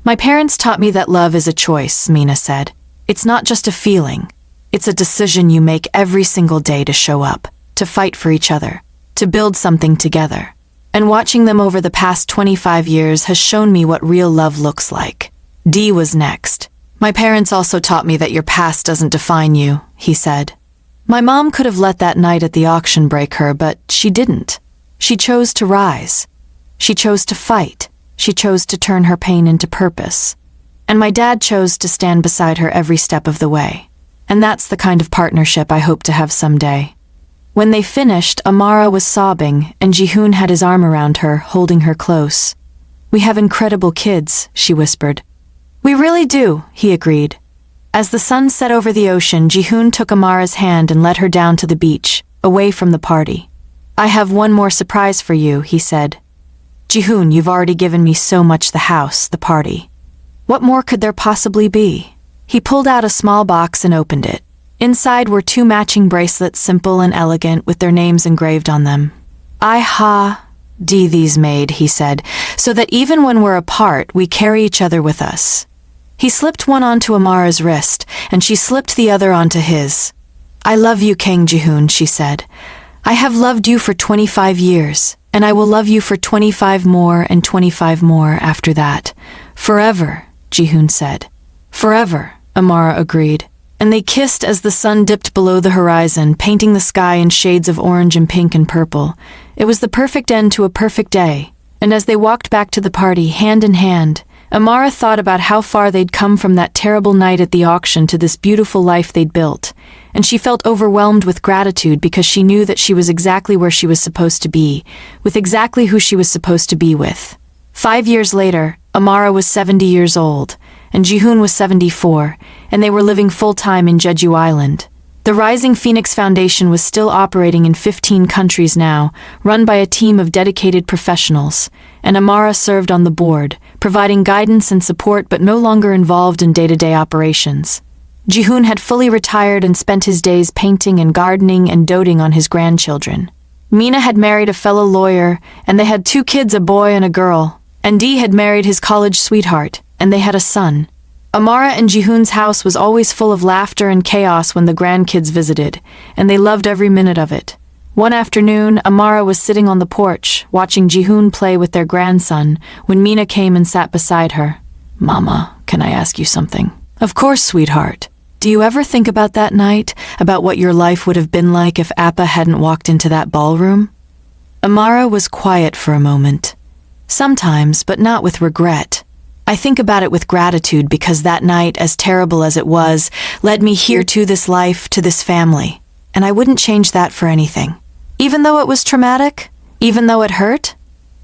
"My parents taught me that love is a choice," Mina said. "It's not just a feeling. It's a decision you make every single day to show up, to fight for each other, to build something together. And watching them over the past 25 years has shown me what real love looks like." Dee was next. "My parents also taught me that your past doesn't define you," he said. "My mom could have let that night at the auction break her, but she didn't. She chose to rise. She chose to fight. She chose to turn her pain into purpose. And my dad chose to stand beside her every step of the way. And that's the kind of partnership I hope to have someday." When they finished, Amara was sobbing, and Jihoon had his arm around her, holding her close. "We have incredible kids," she whispered. "We really do," he agreed. As the sun set over the ocean, Jihoon took Amara's hand and led her down to the beach, away from the party. "I have one more surprise for you," he said. "Jihoon, you've already given me so much, the house, the party. What more could there possibly be?" He pulled out a small box and opened it. Inside were 2 matching bracelets, simple and elegant, with their names engraved on them. "Dee these made," he said, "so that even when we're apart, we carry each other with us." He slipped one onto Amara's wrist, and she slipped the other onto his. "I love you, Kang Jihoon," she said. "I have loved you for 25 years, and I will love you for 25 more and 25 more after that. Forever," Jihoon said. "Forever," Amara agreed. And they kissed as the sun dipped below the horizon, painting the sky in shades of orange and pink and purple. It was the perfect end to a perfect day. And as they walked back to the party, hand in hand, Amara thought about how far they'd come from that terrible night at the auction to this beautiful life they'd built. And she felt overwhelmed with gratitude because she knew that she was exactly where she was supposed to be, with exactly who she was supposed to be with. 5 years later, Amara was 70 years old, and Jihoon was 74, and they were living full-time in Jeju Island. The Rising Phoenix Foundation was still operating in 15 countries now, run by a team of dedicated professionals, and Amara served on the board, providing guidance and support but no longer involved in day-to-day operations. Jihoon had fully retired and spent his days painting and gardening and doting on his grandchildren. Mina had married a fellow lawyer, and they had 2 kids, a boy and a girl. And Dee had married his college sweetheart, and they had a son. Amara and Jihoon's house was always full of laughter and chaos when the grandkids visited, and they loved every minute of it. One afternoon, Amara was sitting on the porch, watching Jihoon play with their grandson, when Mina came and sat beside her. "Mama, can I ask you something?" "Of course, sweetheart. Do you ever think about that night, about what your life would have been like if Appa hadn't walked into that ballroom?" Amara was quiet for a moment. "Sometimes, but not with regret. I think about it with gratitude because that night, as terrible as it was, led me here to this life, to this family. And I wouldn't change that for anything. Even though it was traumatic? Even though it hurt?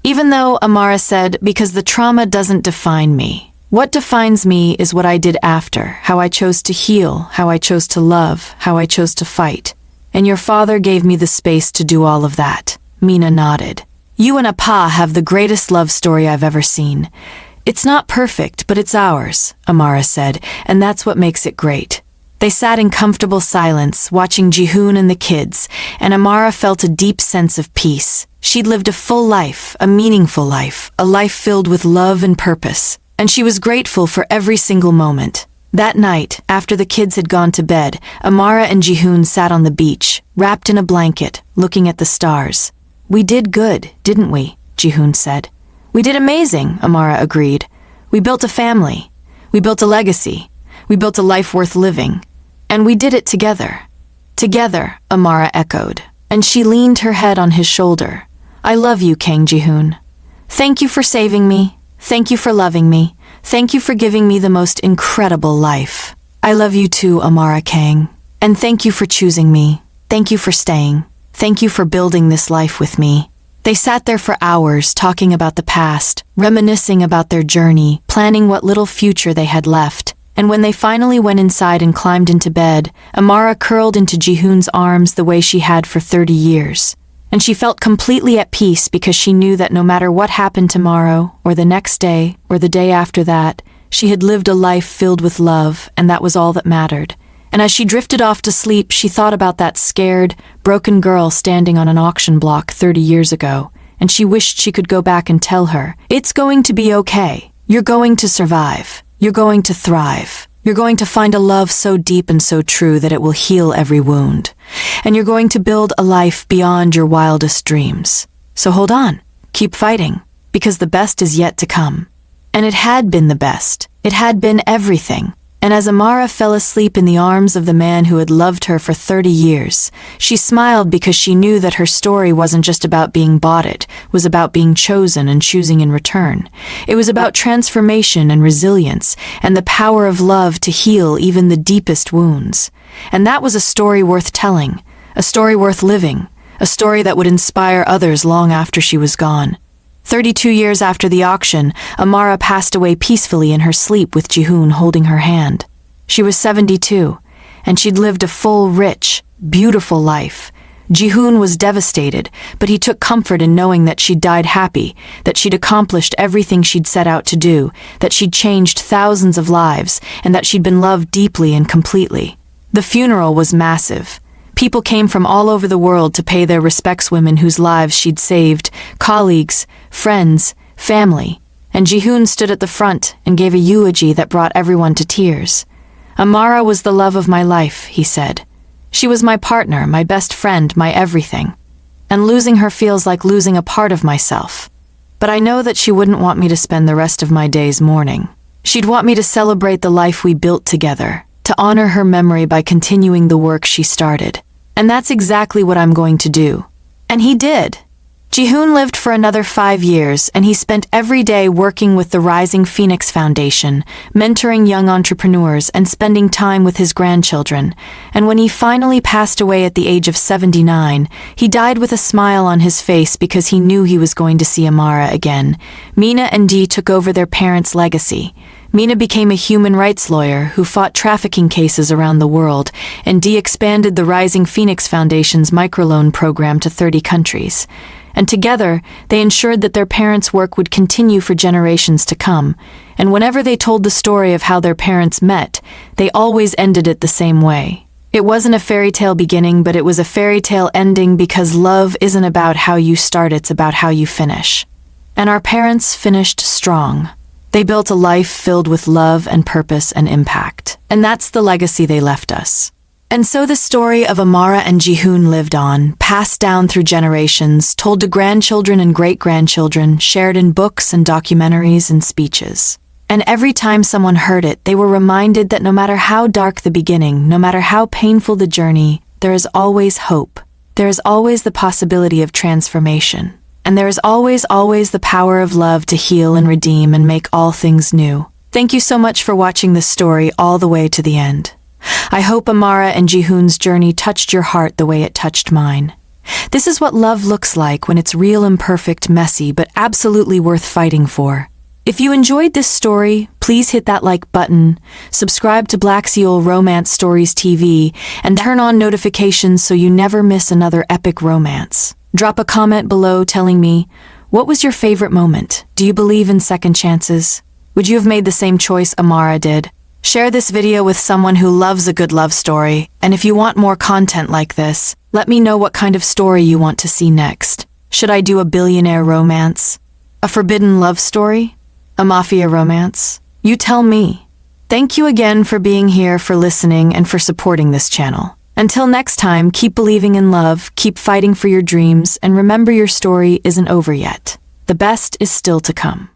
Even though," Amara said, "because the trauma doesn't define me. What defines me is what I did after, how I chose to heal, how I chose to love, how I chose to fight. And your father gave me the space to do all of that." Mina nodded. "You and Appa have the greatest love story I've ever seen. It's not perfect, but it's ours," Amara said, "and that's what makes it great." They sat in comfortable silence, watching Jihoon and the kids, and Amara felt a deep sense of peace. She'd lived a full life, a meaningful life, a life filled with love and purpose, and she was grateful for every single moment. That night, after the kids had gone to bed, Amara and Jihoon sat on the beach, wrapped in a blanket, looking at the stars. "We did good, didn't we?" Jihoon said. "We did amazing," Amara agreed. "We built a family. We built a legacy. We built a life worth living. And we did it together." "Together," Amara echoed, and she leaned her head on his shoulder. "I love you, Kang Jihoon. Thank you for saving me. Thank you for loving me. Thank you for giving me the most incredible life. I love you too, Amara Kang. And thank you for choosing me. Thank you for staying. Thank you for building this life with me." They sat there for hours, talking about the past, reminiscing about their journey, planning what little future they had left. And when they finally went inside and climbed into bed, Amara curled into Jihoon's arms the way she had for 30 years. And she felt completely at peace because she knew that no matter what happened tomorrow, or the next day, or the day after that, she had lived a life filled with love, and that was all that mattered. And as she drifted off to sleep, she thought about that scared, broken girl standing on an auction block 30 years ago, and she wished she could go back and tell her, "It's going to be okay. You're going to survive. You're going to thrive. You're going to find a love so deep and so true that it will heal every wound. And you're going to build a life beyond your wildest dreams. So hold on. Keep fighting, because the best is yet to come." And it had been the best. It had been everything. And as Amara fell asleep in the arms of the man who had loved her for 30 years, she smiled because she knew that her story wasn't just about being bought, it was about being chosen and choosing in return. It was about transformation and resilience, and the power of love to heal even the deepest wounds. And that was a story worth telling, a story worth living, a story that would inspire others long after she was gone. 32 years after the auction, Amara passed away peacefully in her sleep with Jihoon holding her hand. She was 72, and she'd lived a full, rich, beautiful life. Jihoon was devastated, but he took comfort in knowing that she'd died happy, that she'd accomplished everything she'd set out to do, that she'd changed thousands of lives, and that she'd been loved deeply and completely. The funeral was massive. People came from all over the world to pay their respects, women whose lives she'd saved, colleagues, friends, family, and Jihoon stood at the front and gave a eulogy that brought everyone to tears. "Amara was the love of my life," he said. "She was my partner, my best friend, my everything. And losing her feels like losing a part of myself. But I know that she wouldn't want me to spend the rest of my days mourning. She'd want me to celebrate the life we built together, to honor her memory by continuing the work she started. And that's exactly what I'm going to do." And he did. Jihoon lived for another 5 years, and he spent every day working with the Rising Phoenix Foundation, mentoring young entrepreneurs and spending time with his grandchildren. And when he finally passed away at the age of 79, he died with a smile on his face because he knew he was going to see Amara again. Mina and Dee took over their parents' legacy. Mina became a human rights lawyer who fought trafficking cases around the world, and Dee expanded the Rising Phoenix Foundation's microloan program to 30 countries. And together, they ensured that their parents' work would continue for generations to come. And whenever they told the story of how their parents met, they always ended it the same way. It wasn't a fairy tale beginning, but it was a fairy tale ending, because love isn't about how you start, it's about how you finish. And our parents finished strong. They built a life filled with love and purpose and impact. And that's the legacy they left us. And so the story of Amara and Jihoon lived on, passed down through generations, told to grandchildren and great-grandchildren, shared in books and documentaries and speeches. And every time someone heard it, they were reminded that no matter how dark the beginning, no matter how painful the journey, there is always hope. There is always the possibility of transformation. And there is always the power of love to heal and redeem and make all things new. Thank you so much for watching this story all the way to the end. I hope Amara and Jihoon's journey touched your heart the way it touched mine. This is what love looks like when it's real, imperfect, messy, but absolutely worth fighting for. If you enjoyed this story, please hit that like button, subscribe to Black Seoul Romance Stories TV, and turn on notifications so you never miss another epic romance. Drop a comment below telling me, what was your favorite moment? Do you believe in second chances? Would you have made the same choice Amara did? Share this video with someone who loves a good love story, and if you want more content like this, let me know what kind of story you want to see next. Should I do a billionaire romance? A forbidden love story? A mafia romance? You tell me. Thank you again for being here, for listening, and for supporting this channel. Until next time, keep believing in love, keep fighting for your dreams, and remember your story isn't over yet. The best is still to come.